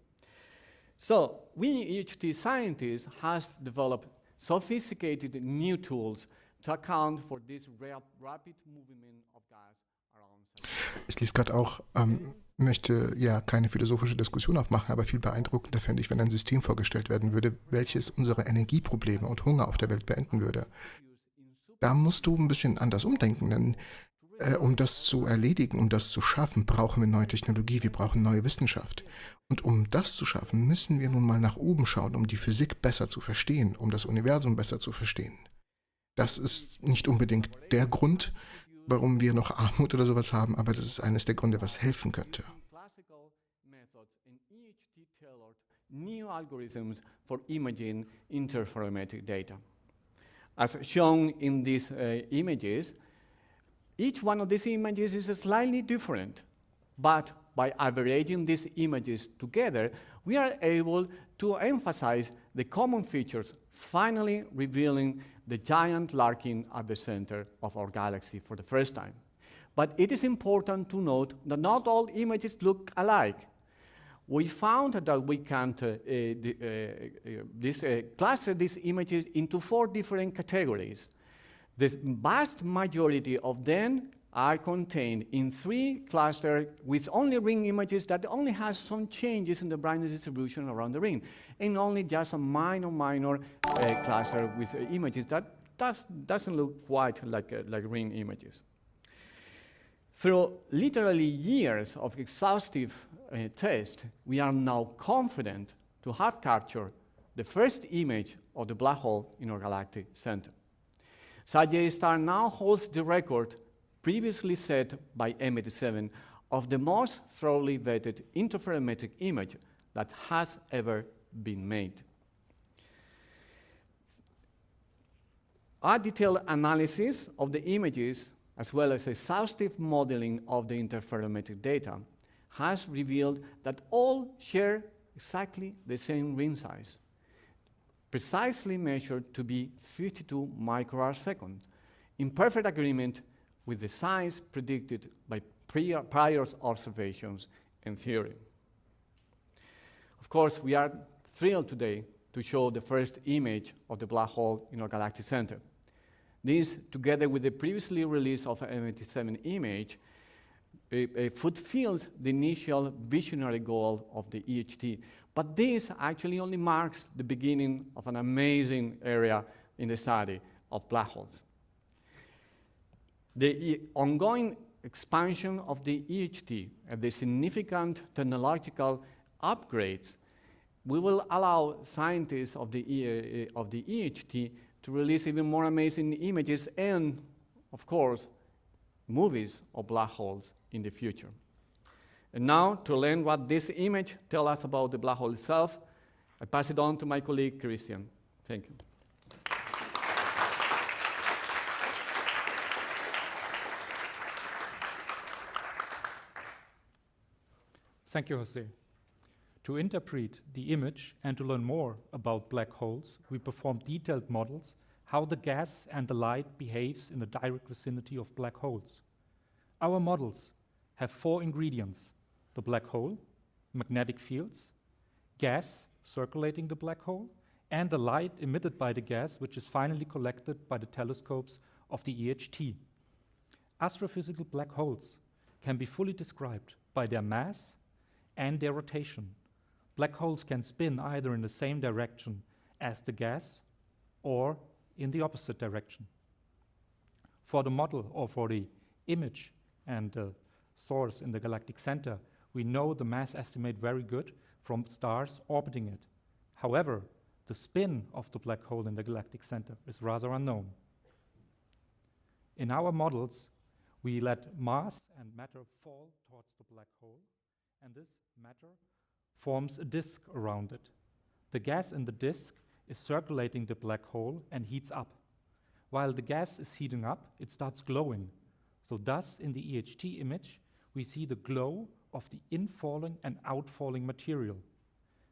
So we EHT scientists have developed sophisticated new tools to account for this rapid movement of gas around Sagittarius. Ich lese gerade auch, möchte ja keine philosophische Diskussion aufmachen, aber viel beeindruckender fände ich, wenn ein System vorgestellt werden würde, welches unsere Energieprobleme und Hunger auf der Welt beenden würde. Da musst du ein bisschen anders umdenken, denn um das zu erledigen, um das zu schaffen, brauchen wir neue Technologie, wir brauchen neue Wissenschaft. Und um das zu schaffen, müssen wir nun mal nach oben schauen, um die Physik besser zu verstehen, um das Universum besser zu verstehen. Das ist nicht unbedingt der Grund, warum wir noch Armut oder sowas haben, aber das ist eines der Gründe, was helfen könnte. New algorithms for imaging interferometric data. As shown in these images, each one of these images is slightly different, but by averaging these images together, we are able to emphasize the common features, finally revealing the giant larkin at the center of our galaxy for the first time. But it is important to note that not all images look alike. We found that we can cluster these images into 4 different categories. The vast majority of them are contained in 3 clusters with only ring images that only has some changes in the brightness distribution around the ring, and only just a minor cluster with images that doesn't look quite like ring images. Through literally years of exhaustive tests, we are now confident to have captured the first image of the black hole in our galactic center. Sagittarius star now holds the record previously set by M87 of the most thoroughly vetted interferometric image that has ever been made. Our detailed analysis of the images, as well as exhaustive modeling of the interferometric data, has revealed that all share exactly the same ring size, precisely measured to be 52 microarcseconds, in perfect agreement with the size predicted by prior observations and theory. Of course, we are thrilled today to show the first image of the black hole in our galactic center. This, together with the previously release of M87 image, fulfills the initial visionary goal of the EHT. But this actually only marks the beginning of an amazing area in the study of black holes. The ongoing expansion of the EHT and the significant technological upgrades will allow scientists of the EHT to release even more amazing images and, of course, movies of black holes in the future. And now, to learn what this image tells us about the black hole itself, I pass it on to my colleague, Christian. Thank you. Thank you, Jose. To interpret the image and to learn more about black holes, we performed detailed models how the gas and the light behaves in the direct vicinity of black holes. Our models have 4 ingredients: the black hole, magnetic fields, gas circulating the black hole, and the light emitted by the gas, which is finally collected by the telescopes of the EHT. Astrophysical black holes can be fully described by their mass and their rotation. Black holes can spin either in the same direction as the gas or in the opposite direction. For the model or for the image and the source in the galactic center, we know the mass estimate very good from stars orbiting it. However, the spin of the black hole in the galactic center is rather unknown. In our models, we let mass and matter fall towards the black hole, and this matter forms a disk around it. The gas in the disk is circulating the black hole and heats up. While the gas is heating up, it starts glowing. So thus, in the EHT image, we see the glow of the infalling and outfalling material.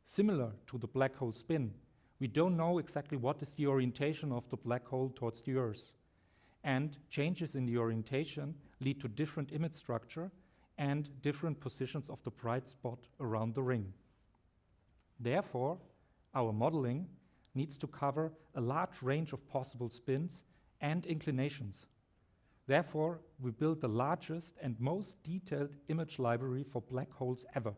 Similar to the black hole spin, we don't know exactly what is the orientation of the black hole towards the Earth. And changes in the orientation lead to different image structure and different positions of the bright spot around the ring. Therefore, our modeling needs to cover a large range of possible spins and inclinations. Therefore, we built the largest and most detailed image library for black holes ever.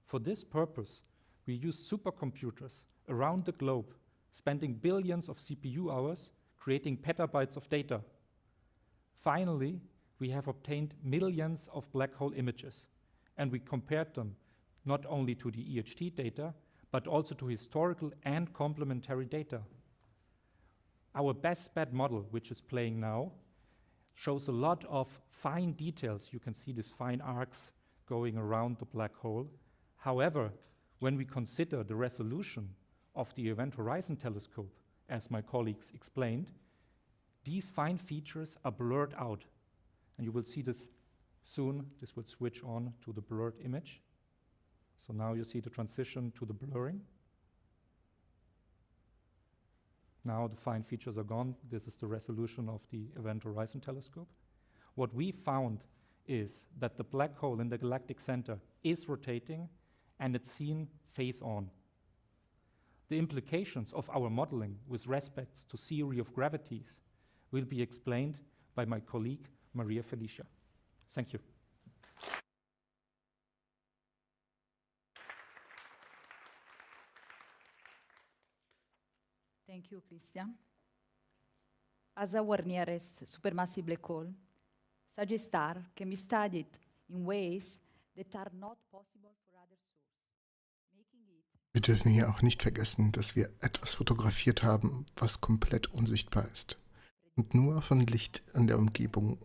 For this purpose, we use supercomputers around the globe, spending billions of CPU hours creating petabytes of data. Finally, we have obtained millions of black hole images, and we compared them not only to the EHT data, but also to historical and complementary data. Our best bet model, which is playing now, shows a lot of fine details. You can see these fine arcs going around the black hole. However, when we consider the resolution of the Event Horizon Telescope, as my colleagues explained, these fine features are blurred out. And you will see this soon. This will switch on to the blurred image. So now you see the transition to the blurring. Now the fine features are gone. This is the resolution of the Event Horizon Telescope. What we found is that the black hole in the galactic center is rotating and it's seen face on. The implications of our modeling with respect to theory of gravities will be explained by my colleague Maria Felicia. Thank you. Thank you, Christian. As our nearest supermassive black hole, Sagittarius can be studied in ways that are not possible for other sources, making it. Wir dürfen hier auch nicht vergessen, dass wir etwas fotografiert haben, was komplett unsichtbar ist und nur von Licht in der Umgebung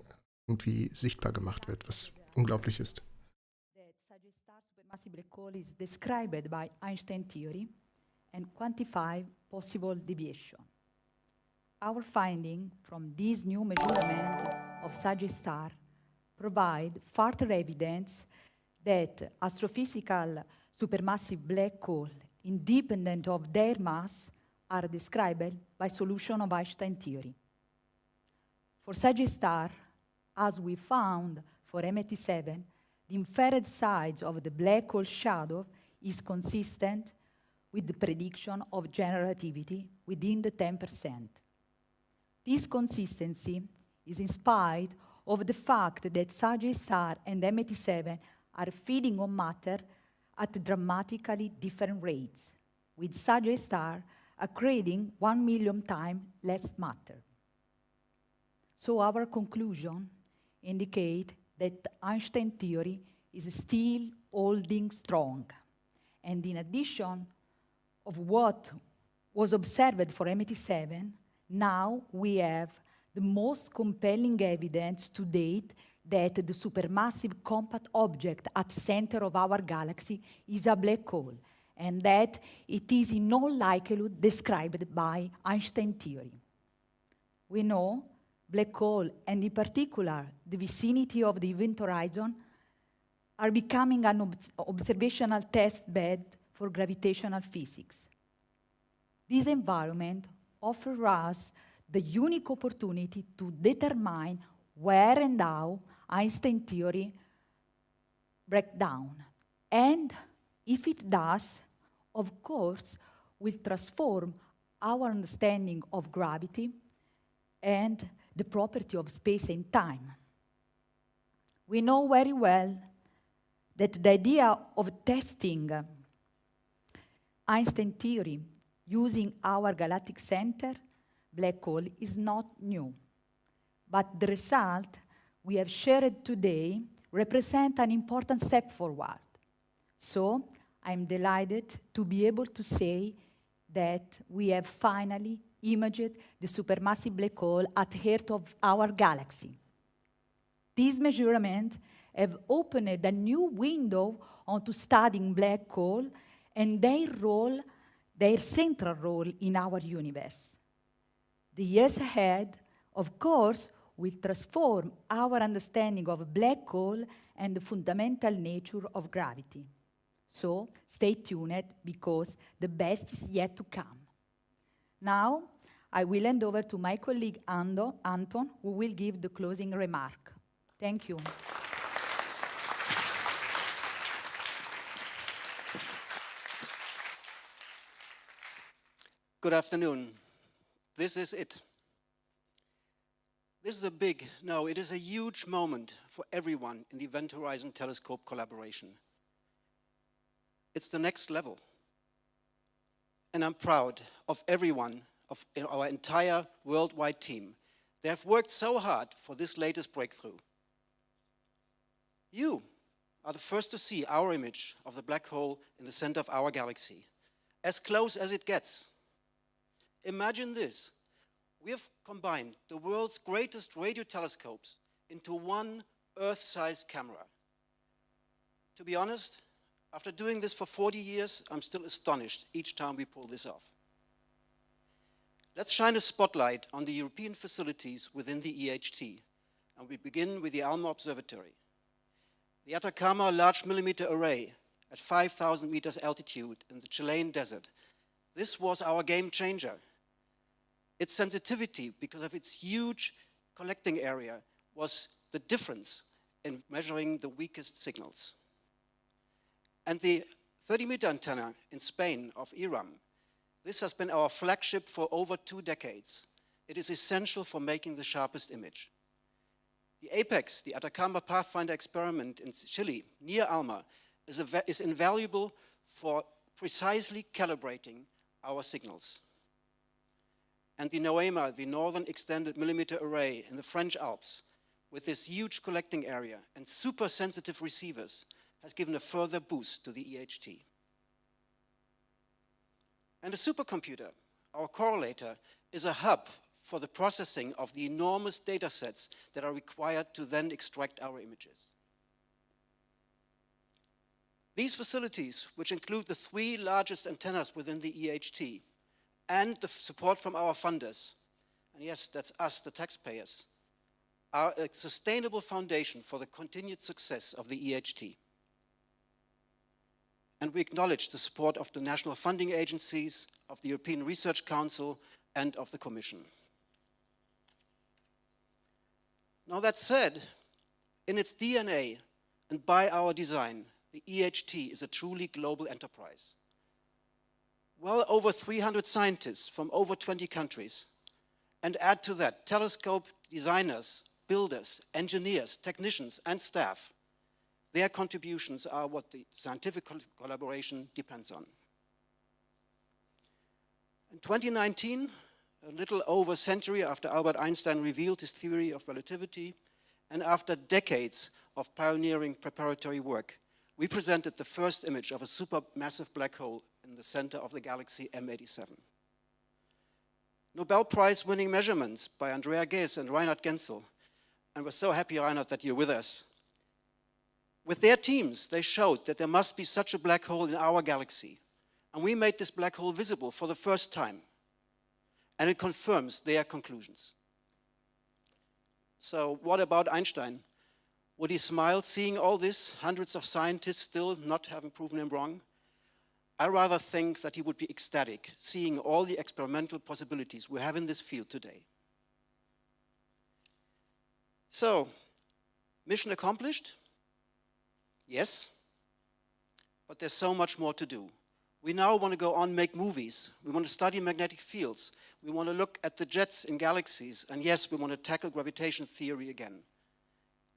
irgendwie sichtbar gemacht wird, was unglaublich ist. That Sagittarius supermassive black hole is described by Einstein theory and quantify possible deviation. Our finding from this new measurement of Sagittarius provide further evidence that astrophysical supermassive black holes, independent of their mass, are described by solution of Einstein theory. For Sagittarius, as we found for M87, the infrared size of the black hole shadow is consistent with the prediction of general relativity within the 10%. This consistency is in spite of the fact that Sagittarius and M87 are feeding on matter at dramatically different rates, with Sagittarius accreting 1 million times less matter. So our conclusion indicate that Einstein theory is still holding strong. And in addition of what was observed for M87, now we have the most compelling evidence to date that the supermassive compact object at the center of our galaxy is a black hole, and that it is in all likelihood described by Einstein theory. We know black hole, and in particular the vicinity of the event horizon, are becoming an observational test bed for gravitational physics. This environment offers us the unique opportunity to determine where and how Einstein theory breaks down. And if it does, of course, will transform our understanding of gravity and the property of space and time. We know very well that the idea of testing Einstein theory using our galactic center black hole is not new. But the result we have shared today represent an important step forward. So I'm delighted to be able to say that we have finally imaged the supermassive black hole at the heart of our galaxy. These measurements have opened a new window onto studying black hole and their central role in our universe. The years ahead, of course, will transform our understanding of black hole and the fundamental nature of gravity. So stay tuned, because the best is yet to come. Now, I will hand over to my colleague Anton, who will give the closing remark. Thank you. Good afternoon. This is it. This is it is a huge moment for everyone in the Event Horizon Telescope collaboration. It's the next level. And I'm proud of everyone, of our entire worldwide team. They have worked so hard for this latest breakthrough. You are the first to see our image of the black hole in the center of our galaxy, as close as it gets. Imagine this. We have combined the world's greatest radio telescopes into one Earth-sized camera. To be honest, after doing this for 40 years, I'm still astonished each time we pull this off. Let's shine a spotlight on the European facilities within the EHT, and we begin with the ALMA Observatory. The Atacama Large Millimeter Array at 5,000 meters altitude in the Chilean desert. This was our game changer. Its sensitivity, because of its huge collecting area, was the difference in measuring the weakest signals. And the 30-meter antenna in Spain of IRAM, this has been our flagship for over 2 decades. It is essential for making the sharpest image. The APEX, the Atacama Pathfinder experiment in Chile, near Alma, is invaluable for precisely calibrating our signals. And the NOEMA, the Northern Extended Millimeter Array in the French Alps, with this huge collecting area and super sensitive receivers, has given a further boost to the EHT. And a supercomputer, our correlator, is a hub for the processing of the enormous data sets that are required to then extract our images. These facilities, which include the 3 largest antennas within the EHT and the support from our funders, and yes, that's us, the taxpayers, are a sustainable foundation for the continued success of the EHT. And we acknowledge the support of the national funding agencies, of the European Research Council, and of the Commission. Now that said, in its DNA and by our design, the EHT is a truly global enterprise. Well over 300 scientists from over 20 countries, and add to that telescope designers, builders, engineers, technicians, and staff. Their contributions are what the scientific collaboration depends on. In 2019, a little over a century after Albert Einstein revealed his theory of relativity, and after decades of pioneering preparatory work, we presented the first image of a supermassive black hole in the center of the galaxy M87. Nobel Prize-winning measurements by Andrea Ghez and Reinhard Genzel, and we're so happy, Reinhard, that you're with us. With their teams, they showed that there must be such a black hole in our galaxy, and we made this black hole visible for the first time, and it confirms their conclusions. So what about Einstein? Would he smile seeing all this, hundreds of scientists still not having proven him wrong? I rather think that he would be ecstatic, seeing all the experimental possibilities we have in this field today. So, mission accomplished? Yes, but there's so much more to do. We now want to go on and make movies. We want to study magnetic fields. We want to look at the jets in galaxies. And yes, we want to tackle gravitation theory again.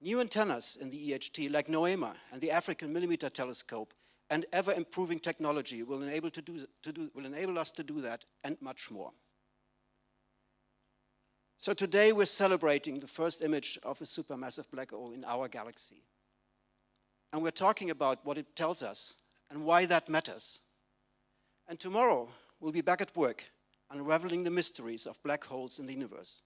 New antennas in the EHT, like NOEMA and the African Millimeter Telescope, and ever-improving technology will enable us to do that and much more. So today we're celebrating the first image of the supermassive black hole in our galaxy. And we're talking about what it tells us and why that matters. And tomorrow we'll be back at work unraveling the mysteries of black holes in the universe.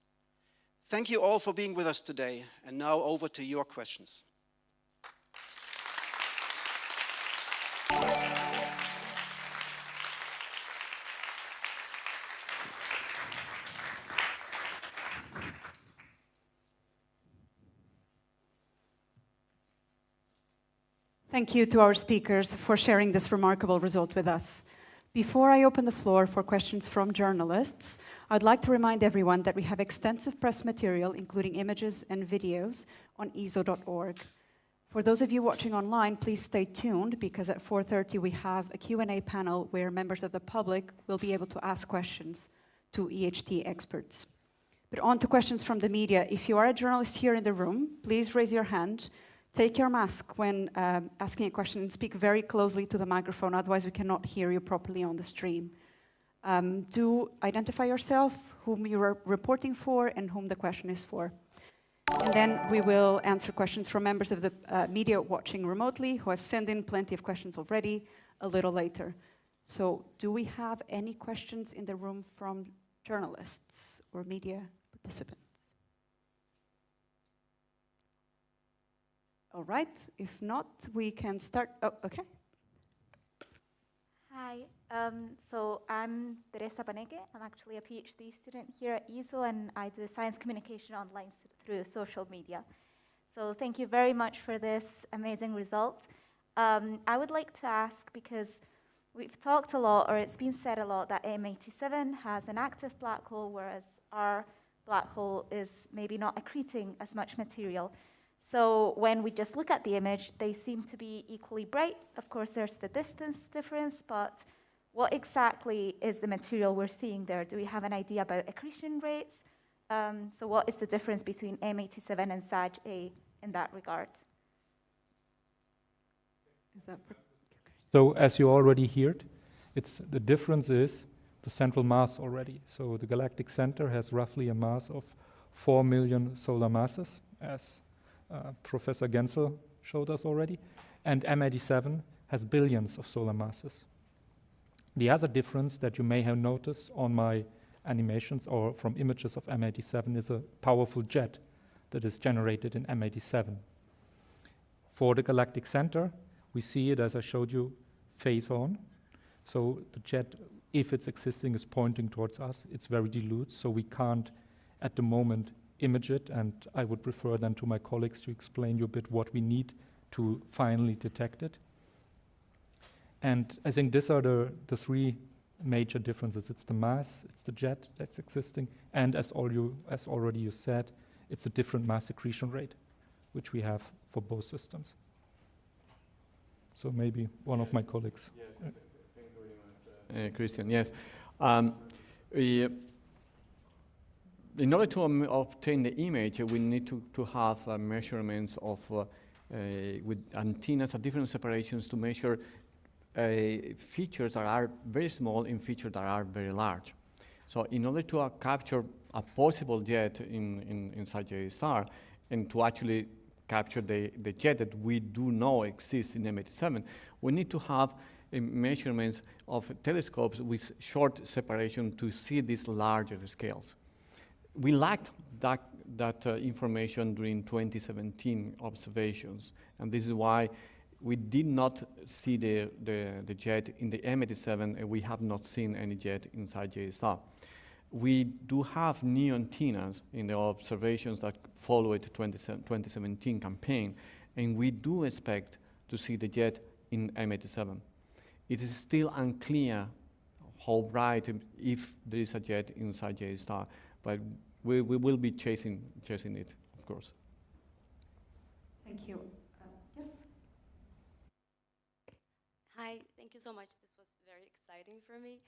Thank you all for being with us today, and now over to your questions. Thank you to our speakers for sharing this remarkable result with us. Before I open the floor for questions from journalists, I'd like to remind everyone that we have extensive press material, including images and videos, on ESO.org. For those of you watching online, please stay tuned, because at 4:30 we have a Q&A panel where members of the public will be able to ask questions to EHT experts. But on to questions from the media. If you are a journalist here in the room, please raise your hand. Take your mask when asking a question and speak very closely to the microphone, otherwise we cannot hear you properly on the stream. Do identify yourself, whom you are reporting for, and whom the question is for. And then we will answer questions from members of the media watching remotely, who have sent in plenty of questions already, a little later. So do we have any questions in the room from journalists or media participants? All right, if not, we can start. Oh, okay. Hi, so I'm Teresa Paneke. I'm actually a PhD student here at ESO, and I do science communication online through social media. So thank you very much for this amazing result. I would like to ask, because we've talked a lot, or it's been said a lot, that M87 has an active black hole, whereas our black hole is maybe not accreting as much material. So when we just look at the image, they seem to be equally bright. Of course, there's the distance difference, but what exactly is the material we're seeing there? Do we have an idea about accretion rates? So what is the difference between M87 and Sag-A in that regard? Is that So as you already heard, the difference is the central mass already. So the galactic center has roughly a mass of 4 million solar masses, as Professor Gensel showed us already, and M87 has billions of solar masses. The other difference that you may have noticed on my animations or from images of M87 is a powerful jet that is generated in M87. For the galactic center, we see it, as I showed you, phase on. So the jet, if it's existing, is pointing towards us. It's very dilute, so we can't, at the moment, image it, and I would refer then to my colleagues to explain you a bit what we need to finally detect it. And I think these are the three major differences. It's the mass, it's the jet that's existing, and as already you said, it's a different mass accretion rate, which we have for both systems. So maybe one of my colleagues. Yes, thank you very much, Christian. Yes. In order to obtain the image, we need to have measurements of with antennas at different separations to measure features that are very small and features that are very large. So in order to capture a possible jet inside a star and to actually capture the jet that we do know exists in M87, we need to have measurements of telescopes with short separation to see these larger scales. We lacked that information during 2017 observations, and this is why we did not see the jet in the M87, and we have not seen any jet inside a star. We do have new antennas in the observations that followed the 2017 campaign, and we do expect to see the jet in M87. It is still unclear how bright, if there is a jet inside a star, but we will be chasing it, of course. Thank you. Yes? Hi, thank you so much. This was very exciting for me.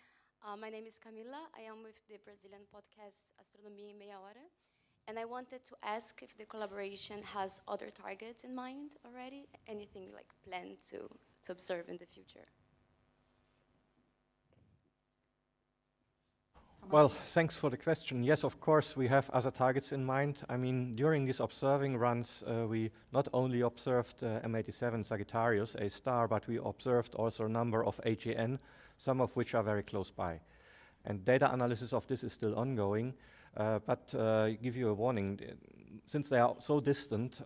My name is Camila. I am with the Brazilian podcast Astronomia em Meia Hora. And I wanted to ask if the collaboration has other targets in mind already, anything like planned to observe in the future. Well, thanks for the question. Yes, of course, we have other targets in mind. I mean, during these observing runs, we not only observed M87 Sagittarius, a star, but we observed also a number of AGN, some of which are very close by. And data analysis of this is still ongoing, but give you a warning, since they are so distant,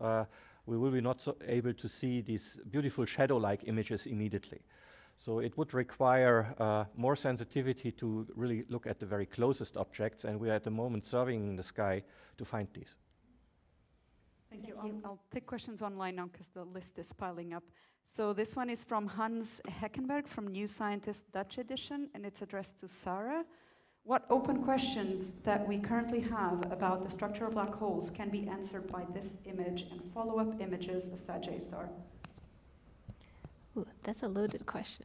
we will be not so able to see these beautiful shadow-like images immediately. So it would require more sensitivity to really look at the very closest objects, and we are at the moment surveying the sky to find these. Thank you. I'll take questions online now because the list is piling up. So this one is from Hans Heckenberg from New Scientist Dutch edition, and it's addressed to Sarah. What open questions that we currently have about the structure of black holes can be answered by this image and follow-up images of Sag-A star? Ooh, that's a loaded question.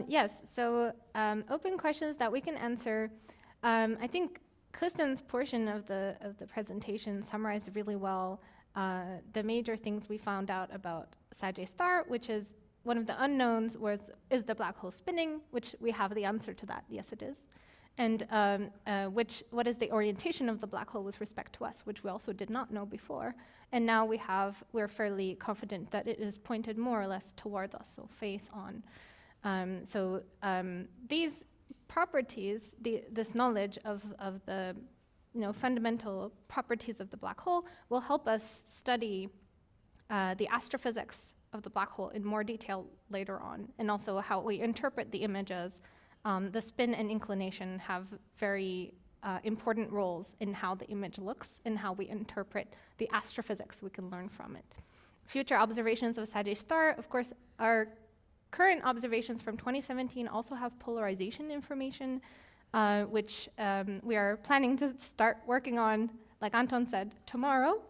Yes, so open questions that we can answer. I think Kristen's portion of the presentation summarized really well the major things we found out about Sag-A star, which is one of the unknowns is the black hole spinning, which we have the answer to that, yes it is. And what is the orientation of the black hole with respect to us, which we also did not know before. And now we're fairly confident that it is pointed more or less towards us, so face on. These properties, this knowledge of the fundamental properties of the black hole will help us study the astrophysics of the black hole in more detail later on, and also how we interpret the images. The spin and inclination have very important roles in how the image looks and how we interpret the astrophysics we can learn from it. Future observations of Sag-A star, of course, our current observations from 2017 also have polarization information, which we are planning to start working on, like Anton said, tomorrow.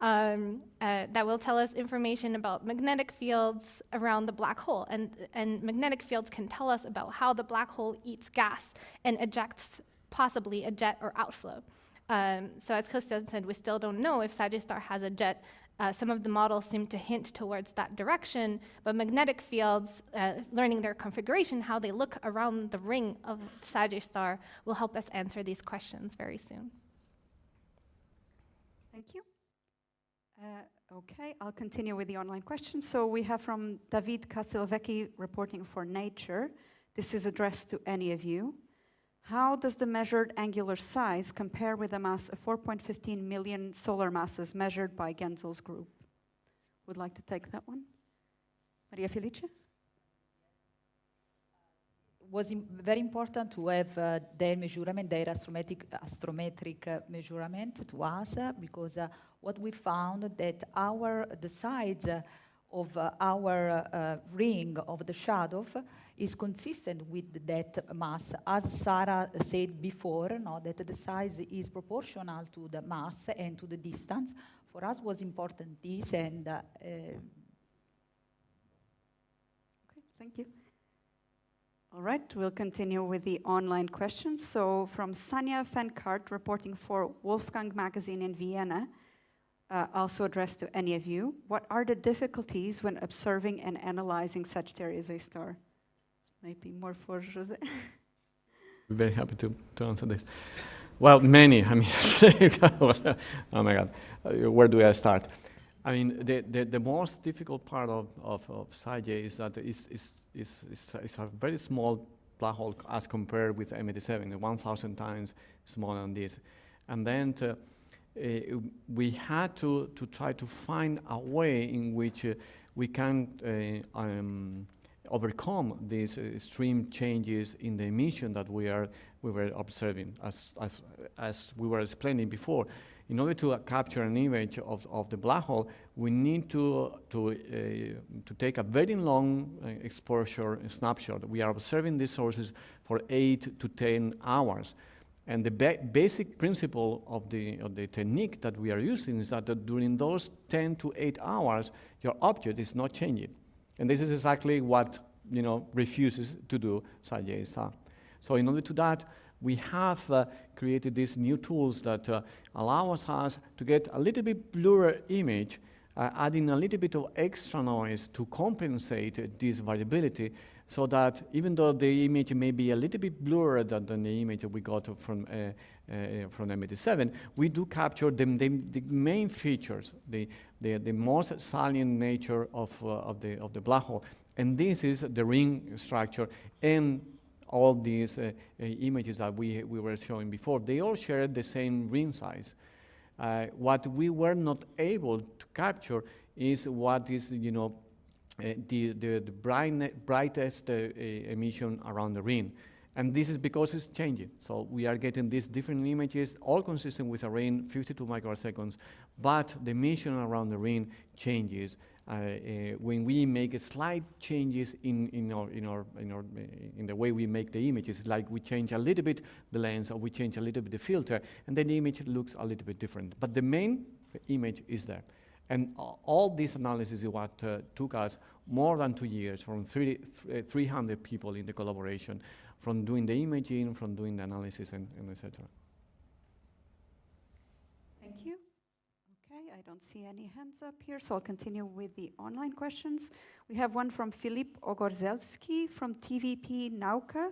that will tell us information about magnetic fields around the black hole. And magnetic fields can tell us about how the black hole eats gas and ejects possibly a jet or outflow. So as Kostet said, we still don't know if Sagittarius has a jet. Some of the models seem to hint towards that direction, but magnetic fields, learning their configuration, how they look around the ring of Sagittarius, will help us answer these questions very soon. Thank you. Okay, I'll continue with the online questions. So we have from David Castelvecchi reporting for Nature. This is addressed to any of you. How does the measured angular size compare with the mass of 4.15 million solar masses measured by Genzel's group? Would like to take that one? Maria Felice? Was very important to have their measurement, their astrometric measurement to us, because what we found that the size of our ring of the shadow is consistent with that mass. As Sarah said before, that the size is proportional to the mass and to the distance. For us was important this, and okay, thank you. All right, we'll continue with the online questions. So from Sanja Fenkart, reporting for Wolfgang magazine in Vienna, also addressed to any of you. What are the difficulties when observing and analyzing Sagittarius A star? Maybe more for José. Very happy to answer this. Well, many. I mean, oh my God, where do I start? I mean, the most difficult part of Sag is that it's a very small black hole as compared with M87, 1,000 times smaller than this. And then we had to try to find a way in which we can overcome these extreme changes in the emission that we were observing, as we were explaining before. In order to capture an image of the black hole, we need to take a very long exposure snapshot. We are observing these sources for 8 to 10 hours. And the basic principle of the technique that we are using is that during those 10 to 8 hours, your object is not changing. And this is exactly what refuses to do Sagittarius. So in order to that, we have created these new tools that allow us to get a little bit blurry image, adding a little bit of extra noise to compensate this variability, so that even though the image may be a little bit blurred than the image that we got from M87, we do capture the main features, the most salient nature of the black hole. And this is the ring structure and all these images that we were showing before. They all share the same ring size. What we were not able to capture is what is, the brightest emission around the ring. And this is because it's changing. So we are getting these different images, all consistent with a ring, 52 microseconds, but the emission around the ring changes when we make slight changes in the way we make the images. Like we change a little bit the lens, or we change a little bit the filter, and then the image looks a little bit different. But the main image is there. And all this analysis is what took us more than 2 years, from 300 people in the collaboration, from doing the imaging, from doing the analysis, and etc. Thank you. Okay, I don't see any hands up here, so I'll continue with the online questions. We have one from Filip Ogorzelski from TVP Nauka.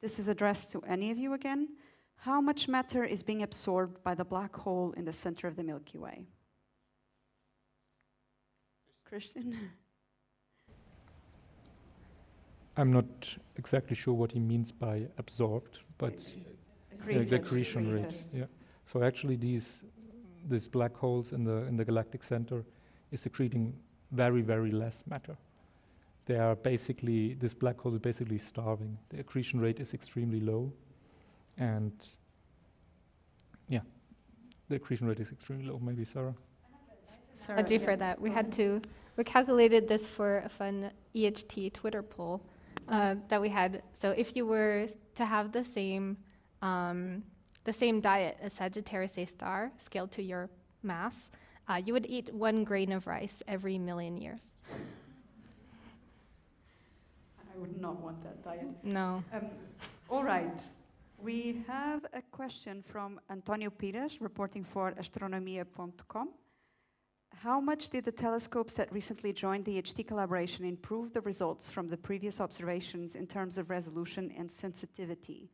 This is addressed to any of you again. How much matter is being absorbed by the black hole in the center of the Milky Way? Christian? I'm not exactly sure what he means by absorbed, but the accretion rate. Yeah. So actually, these black holes in the galactic center is secreting very, very less matter. They are basically, this black hole is basically starving. The accretion rate is extremely low, and yeah, the accretion rate is extremely low. Maybe Sarah. Thank you for that. We calculated this for a fun EHT Twitter poll that we had. So if you were to have the same diet as Sagittarius A star scaled to your mass, You would eat 1 grain of rice every million years. I would not want that diet. No. All right. We have a question from Antonio Pires, reporting for astronomia.com. How much did the telescopes that recently joined the HT collaboration improve the results from the previous observations in terms of resolution and sensitivity?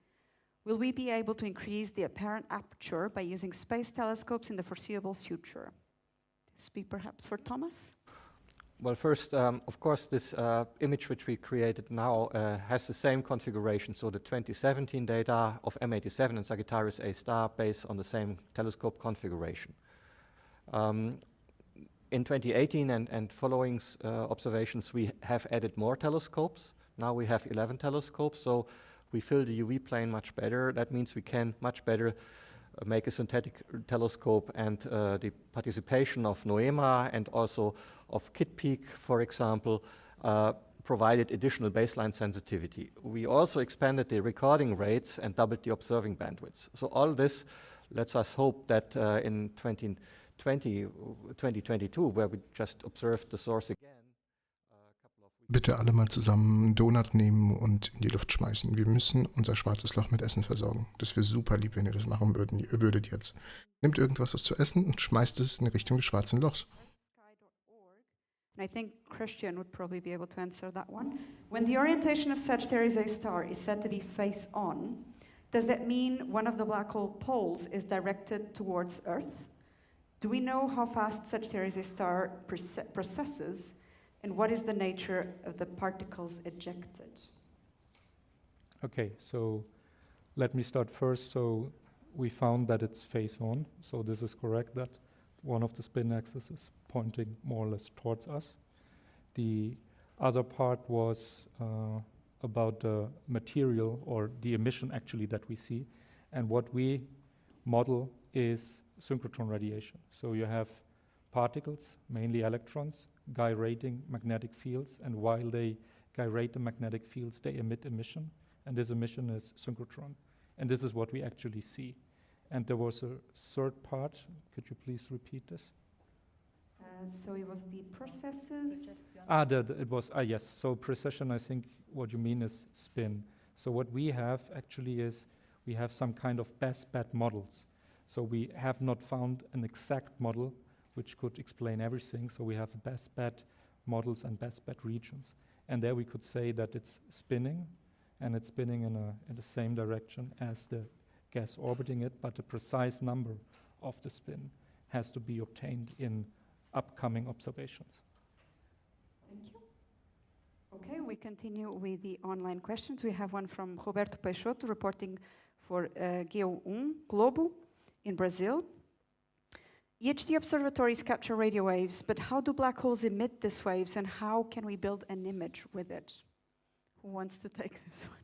Will we be able to increase the apparent aperture by using space telescopes in the foreseeable future? This be perhaps for Thomas? Well, first, of course, this image which we created now has the same configuration. So the 2017 data of M87 and Sagittarius A star based on the same telescope configuration. In 2018 and following observations, we have added more telescopes. Now we have 11 telescopes, so we fill the UV plane much better. That means we can much better make a synthetic telescope, and the participation of NOEMA and also of Kitt Peak, for example, provided additional baseline sensitivity. We also expanded the recording rates and doubled the observing bandwidths. So all this lets us hope that in 2022, where we just observed the source again. Bitte alle mal zusammen einen Donut nehmen und in die Luft schmeißen. Wir müssen unser schwarzes Loch mit Essen versorgen. Das wäre super lieb, wenn ihr das machen würdet jetzt. Nehmt irgendwas was zu essen und schmeißt es in Richtung des schwarzen Lochs. And I think Christian would probably be able to answer that one. When the orientation of Sagittarius A star is said to be face on, does that mean one of the black hole poles is directed towards Earth? Do we know how fast Sagittarius A star processes, and what is the nature of the particles ejected? Okay, so let me start first. So we found that it's face on, so this is correct, that one of the spin axes is pointing more or less towards us. The other part was about the material or the emission actually that we see, and what we model is synchrotron radiation. So you have particles, mainly electrons, gyrating magnetic fields, and while they gyrate the magnetic fields, they emit emission, and this emission is synchrotron. And this is what we actually see. And there was a third part. Could you please repeat this? So it was the processes. Yes. So precession, I think what you mean is spin. So what we have actually is we have some kind of best bet models. So we have not found an exact model which could explain everything. So we have best bet models and best bet regions. And there we could say that it's spinning, and it's spinning in the same direction as the gas orbiting it, but the precise number of the spin has to be obtained in upcoming observations. Thank you. Okay, we continue with the online questions. We have one from Roberto Peixoto, reporting for Globo in Brazil. EHT observatories capture radio waves, but how do black holes emit these waves, and how can we build an image with it? Who wants to take this one?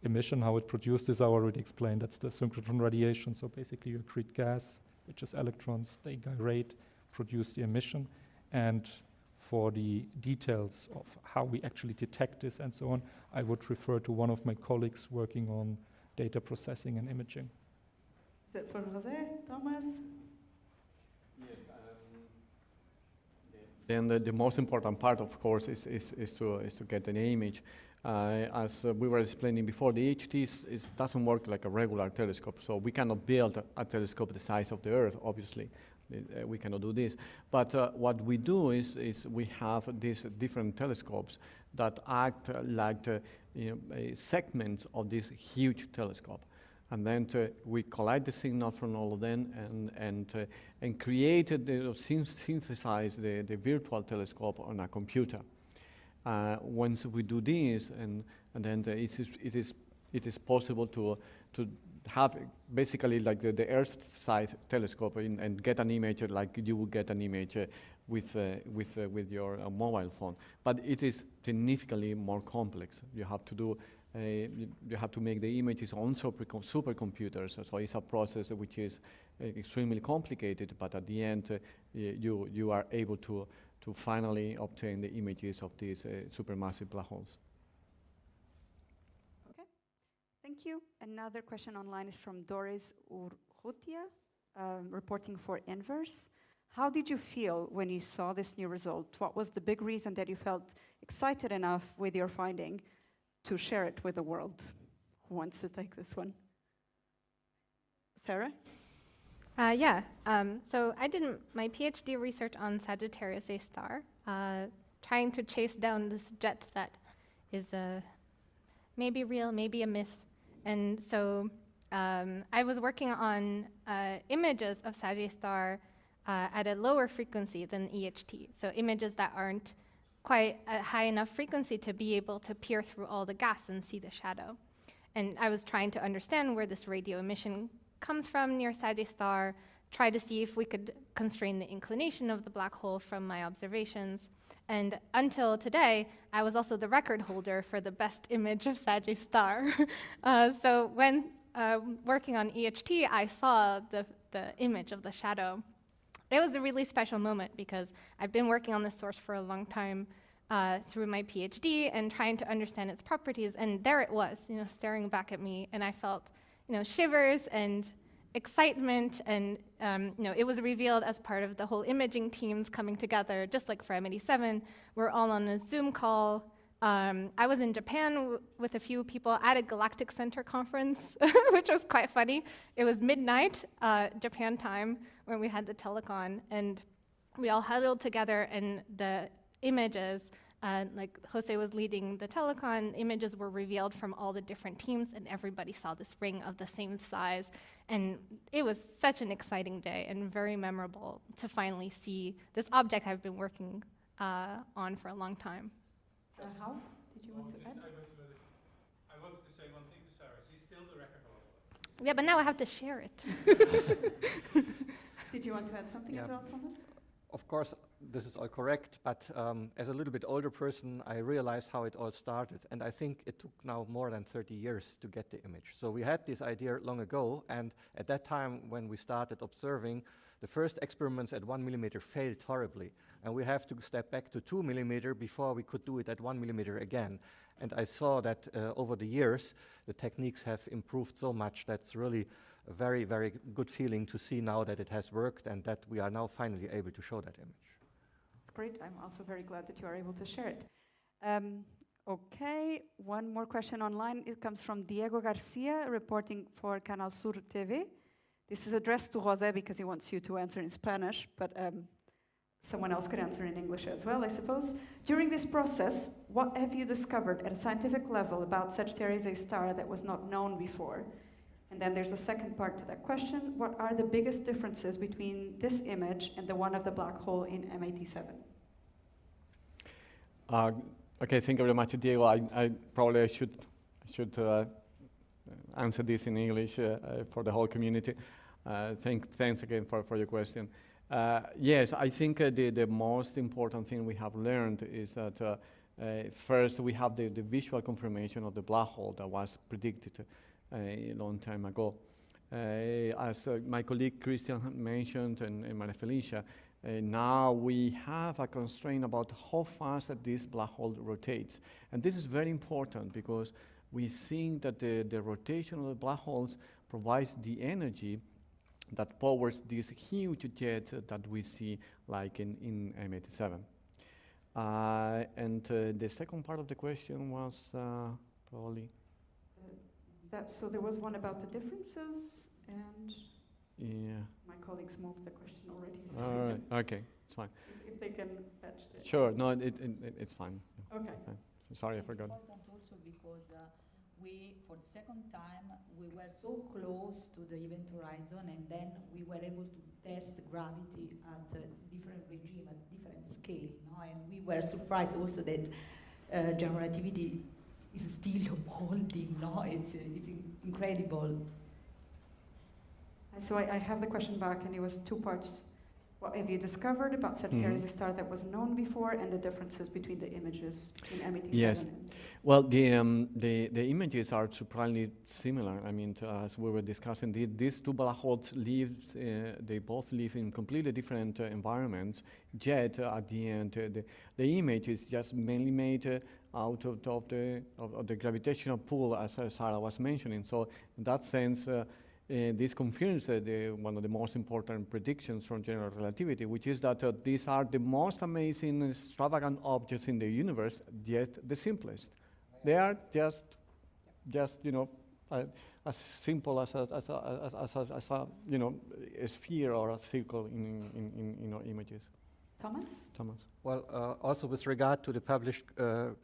Emission, how it produced is I already explained. That's the synchrotron radiation. So basically you accrete gas, which is electrons, they gyrate, produce the emission. And for the details of how we actually detect this and so on, I would refer to one of my colleagues working on data processing and imaging. Is it for José, Thomas? Yes. Then the most important part, of course, is to get an image. As we were explaining before, the EHT doesn't work like a regular telescope, so we cannot build a telescope the size of the Earth, obviously. We cannot do this. But what we do is we have these different telescopes that act like segments of this huge telescope. And then we collect the signal from all of them and create, synthesize the virtual telescope on a computer. Once we do this, and then it is possible to have basically like the Earth-size telescope and get an image like you would get an image with your mobile phone. But it is significantly more complex. You have to do you have to make the images on supercomputers. So it's a process which is extremely complicated. But at the end, you are able to finally obtain the images of these supermassive black holes. Okay, thank you. Another question online is from Doris Gotia, reporting for Inverse. How did you feel when you saw this new result? What was the big reason that you felt excited enough with your finding to share it with the world? Who wants to take this one? Sarah? So I did my PhD research on Sagittarius A star, trying to chase down this jet that is maybe real, maybe a myth. And so I was working on images of Sagittarius star at a lower frequency than EHT, so images that aren't quite at high enough frequency to be able to peer through all the gas and see the shadow. And I was trying to understand where this radio emission comes from near Sagittarius star, try to see if we could constrain the inclination of the black hole from my observations. And until today, I was also the record holder for the best image of Sagittarius star. So when working on EHT, I saw the image of the shadow. It was a really special moment because I've been working on this source for a long time through my PhD and trying to understand its properties, and there it was, staring back at me, and I felt, shivers and excitement, and it was revealed as part of the whole imaging teams coming together, just like for M87. We're all on a Zoom call. I was in Japan with a few people at a Galactic Center conference, which was quite funny. It was midnight, Japan time, when we had the telecon, and we all huddled together, and the images, like Jose was leading the telecon, images were revealed from all the different teams, and everybody saw this ring of the same size. And it was such an exciting day and very memorable to finally see this object I've been working on for a long time. How? Did you want to add? I wanted to say one thing to Sarah. She's still the record holder. Yeah, but now I have to share it. Did you want to add something as well, Thomas? Of course, this is all correct, but as a little bit older person, I realized how it all started, and I think it took now more than 30 years to get the image. So we had this idea long ago, and at that time when we started observing, the first experiments at 1 millimeter failed horribly, and we have to step back to 2 millimeter before we could do it at 1 millimeter again. And I saw that over the years, the techniques have improved so much. That's really a very, very good feeling to see now that it has worked and that we are now finally able to show that image. That's great. I'm also very glad that you are able to share it. Okay, one more question online. It comes from Diego Garcia, reporting for Canal Sur TV. This is addressed to José because he wants you to answer in Spanish, but someone else could answer in English as well, I suppose. During this process, what have you discovered at a scientific level about Sagittarius A star that was not known before? And then there's a second part to that question. What are the biggest differences between this image and the one of the black hole in M87? Okay, thank you very much, Diego. I probably should answer this in English for the whole community. Thanks again for your question. Yes, I think the most important thing we have learned is that first we have the visual confirmation of the black hole that was predicted a long time ago. As my colleague Christian mentioned and Maria Felicia, now we have a constraint about how fast this black hole rotates. And this is very important because we think that the rotation of the black holes provides the energy that powers this huge jet that we see like in M87. And the second part of the question was probably... So there was one about the differences, and yeah. My colleagues moved the question already. So all right, okay, it's fine. If they can fetch it. Sure, no, it's fine. Okay. Fine. Sorry, I forgot. It's important also because we, for the second time, we were so close to the event horizon, and then we were able to test gravity at a different regime, at different scale, and we were surprised also that general relativity is still holding, it's incredible. So I have the question back, and it was two parts. What have you discovered about Sagittarius A star that wasn't known before, and the differences between the images in M87? Yes. Well, the images are surprisingly similar. I mean, as we were discussing, these two black holes they both live in completely different environments. Yet, at the end, the image is just mainly made out of the gravitational pull, as Sarah was mentioning. So, in that sense, this confirms one of the most important predictions from general relativity, which is that these are the most amazing, extravagant objects in the universe, yet the simplest. They are just as simple as a a sphere or a circle in our images. Thomas? Well, also with regard to the published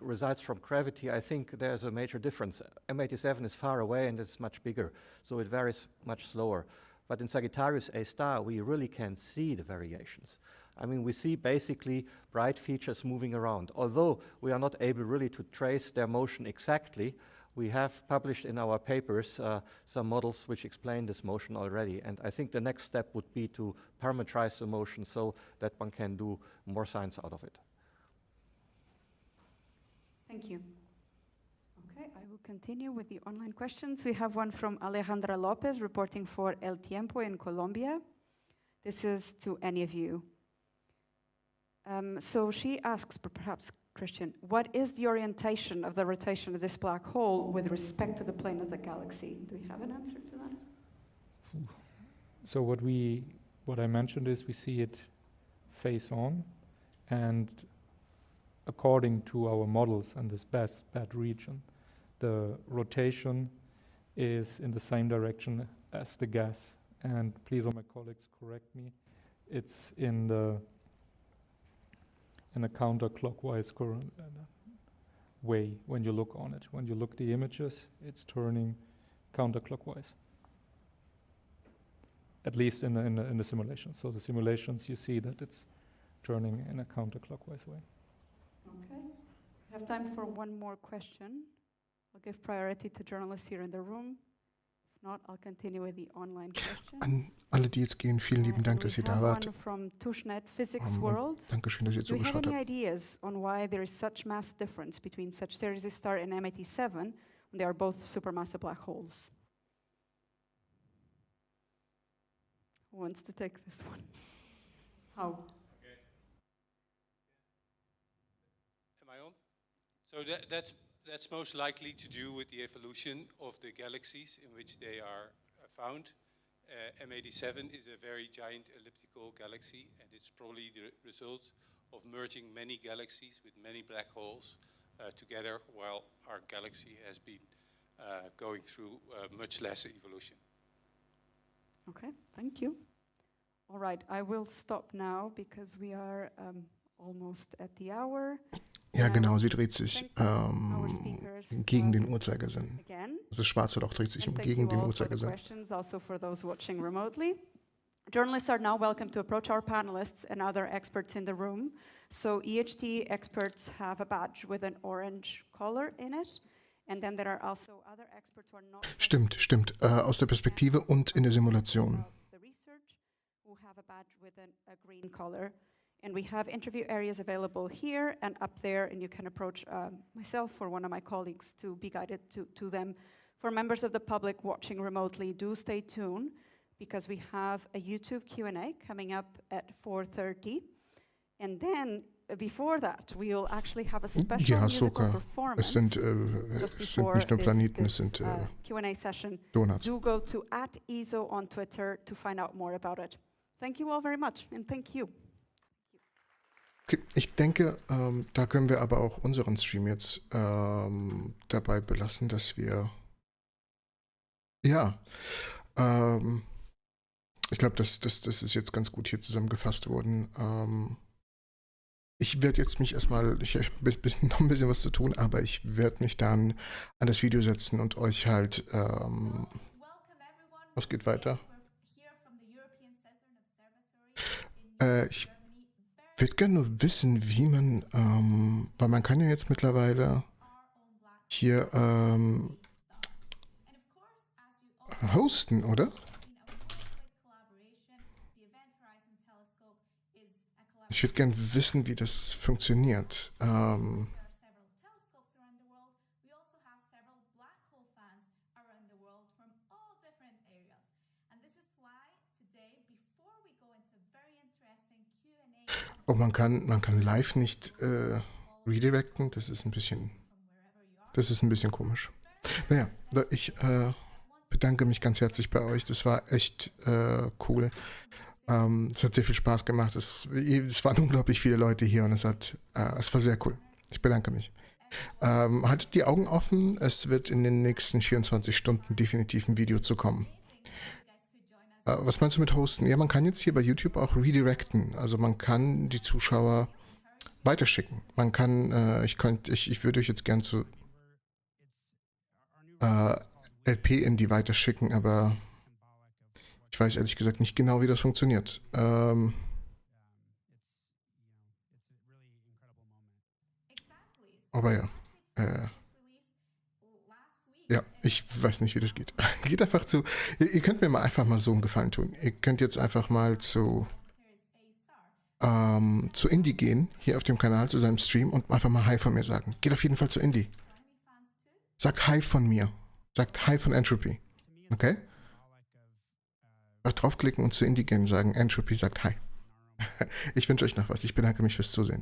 results from gravity, I think there's a major difference. M87 is far away and it's much bigger, so it varies much slower. But in Sagittarius A star, we really can see the variations. I mean, we see basically bright features moving around. Although we are not able really to trace their motion exactly, we have published in our papers some models which explain this motion already. And I think the next step would be to parameterize the motion so that one can do more science out of it. Thank you. Okay, I will continue with the online questions. We have one from Alejandra Lopez reporting for El Tiempo in Colombia. This is to any of you. So she asks, perhaps Christian, what is the orientation of the rotation of this black hole with respect to the plane of the galaxy? Do we have an answer to that? So what I mentioned is we see it face on, and according to our models and this bad region, the rotation is in the same direction as the gas. And please, all my colleagues, correct me. It's in a counterclockwise way when you look on it. When you look the images, it's turning counterclockwise. At least in the simulations. So the simulations, you see that it's turning in a counterclockwise way. Okay. We have time for one more question. I'll give priority to journalists here in the room. If not, I'll continue with the online questions. An alle, die jetzt gehen, vielen lieben Dank, dass ihr da wart. From Tushnet Physics World. Dankeschön, dass ihr Do you have zugeschaut any habt. ideas on why there is such mass difference between Sagittarius A star and M87 when they are both supermassive black holes? Who wants to take this one? How? Am I on? So that's most likely to do with the evolution of the galaxies in which they are found. M87 is a very giant elliptical galaxy, and it's probably the result of merging many galaxies with many black holes together, while our galaxy has been going through much less evolution. Okay, thank you. All right, I will stop now because we are almost at the hour. Ja, genau, sie dreht sich gegen den Uhrzeigersinn. Das schwarze Loch dreht sich gegen den Uhrzeigersinn. Also for those watching remotely. Journalists are now welcome to approach our panelists and other experts in the room. So EHT experts have a badge with an orange color in it. And then there are also other experts who are not... Stimmt. Aus der Perspektive und in der Simulation. ...the research who have a badge with a green color. And we have interview areas available here and up there, and you can approach myself or one of my colleagues to be guided to them. For members of the public watching remotely, do stay tuned, because we have a YouTube Q&A coming up at 4:30. And then, before that, we'll actually have a special musical performance. Es sind nicht nur Planeten, es sind Q&A session. Donuts. Do go to @ESO on Twitter to find out more about it. Thank you all very much, and thank you. Okay, ich denke, da können wir aber auch unseren Stream jetzt dabei belassen, dass wir ich glaube, das ist jetzt ganz gut hier zusammengefasst worden. Ich werde jetzt mich erstmal, ich habe noch ein bisschen was zu tun, aber ich werde mich dann an das Video setzen und euch halt, was geht weiter? Ich würde gerne nur wissen, wie man, weil man kann ja jetzt mittlerweile hier hosten, oder? Ich würde gerne wissen, wie das funktioniert. Oh, man kann live nicht redirecten, das ist ein bisschen komisch. Naja, ich bedanke mich ganz herzlich bei euch. Das war echt cool. Es hat sehr viel Spaß gemacht. Es waren unglaublich viele Leute hier und es war sehr cool. Ich bedanke mich. Haltet die Augen offen. Es wird in den nächsten 24 Stunden definitiv ein Video zu kommen. Was meinst du mit hosten? Ja, man kann jetzt hier bei YouTube auch redirecten. Also man kann die Zuschauer weiterschicken. Man kann, ich würde euch jetzt gern zu LP-Indie weiterschicken, aber ich weiß ehrlich gesagt nicht genau, wie das funktioniert. Aber ja. Ja, ich weiß nicht, wie das geht. Geht einfach zu. Ihr könnt mir mal einfach mal so einen Gefallen tun. Ihr könnt jetzt einfach mal zu Indie gehen, hier auf dem Kanal, zu seinem Stream und einfach mal Hi von mir sagen. Geht auf jeden Fall zu Indie. Sagt Hi von mir. Sagt Hi von Entropy. Okay? Einfach draufklicken und zu Indie gehen und sagen, Entropy sagt Hi. Ich wünsche euch noch was. Ich bedanke mich fürs Zusehen.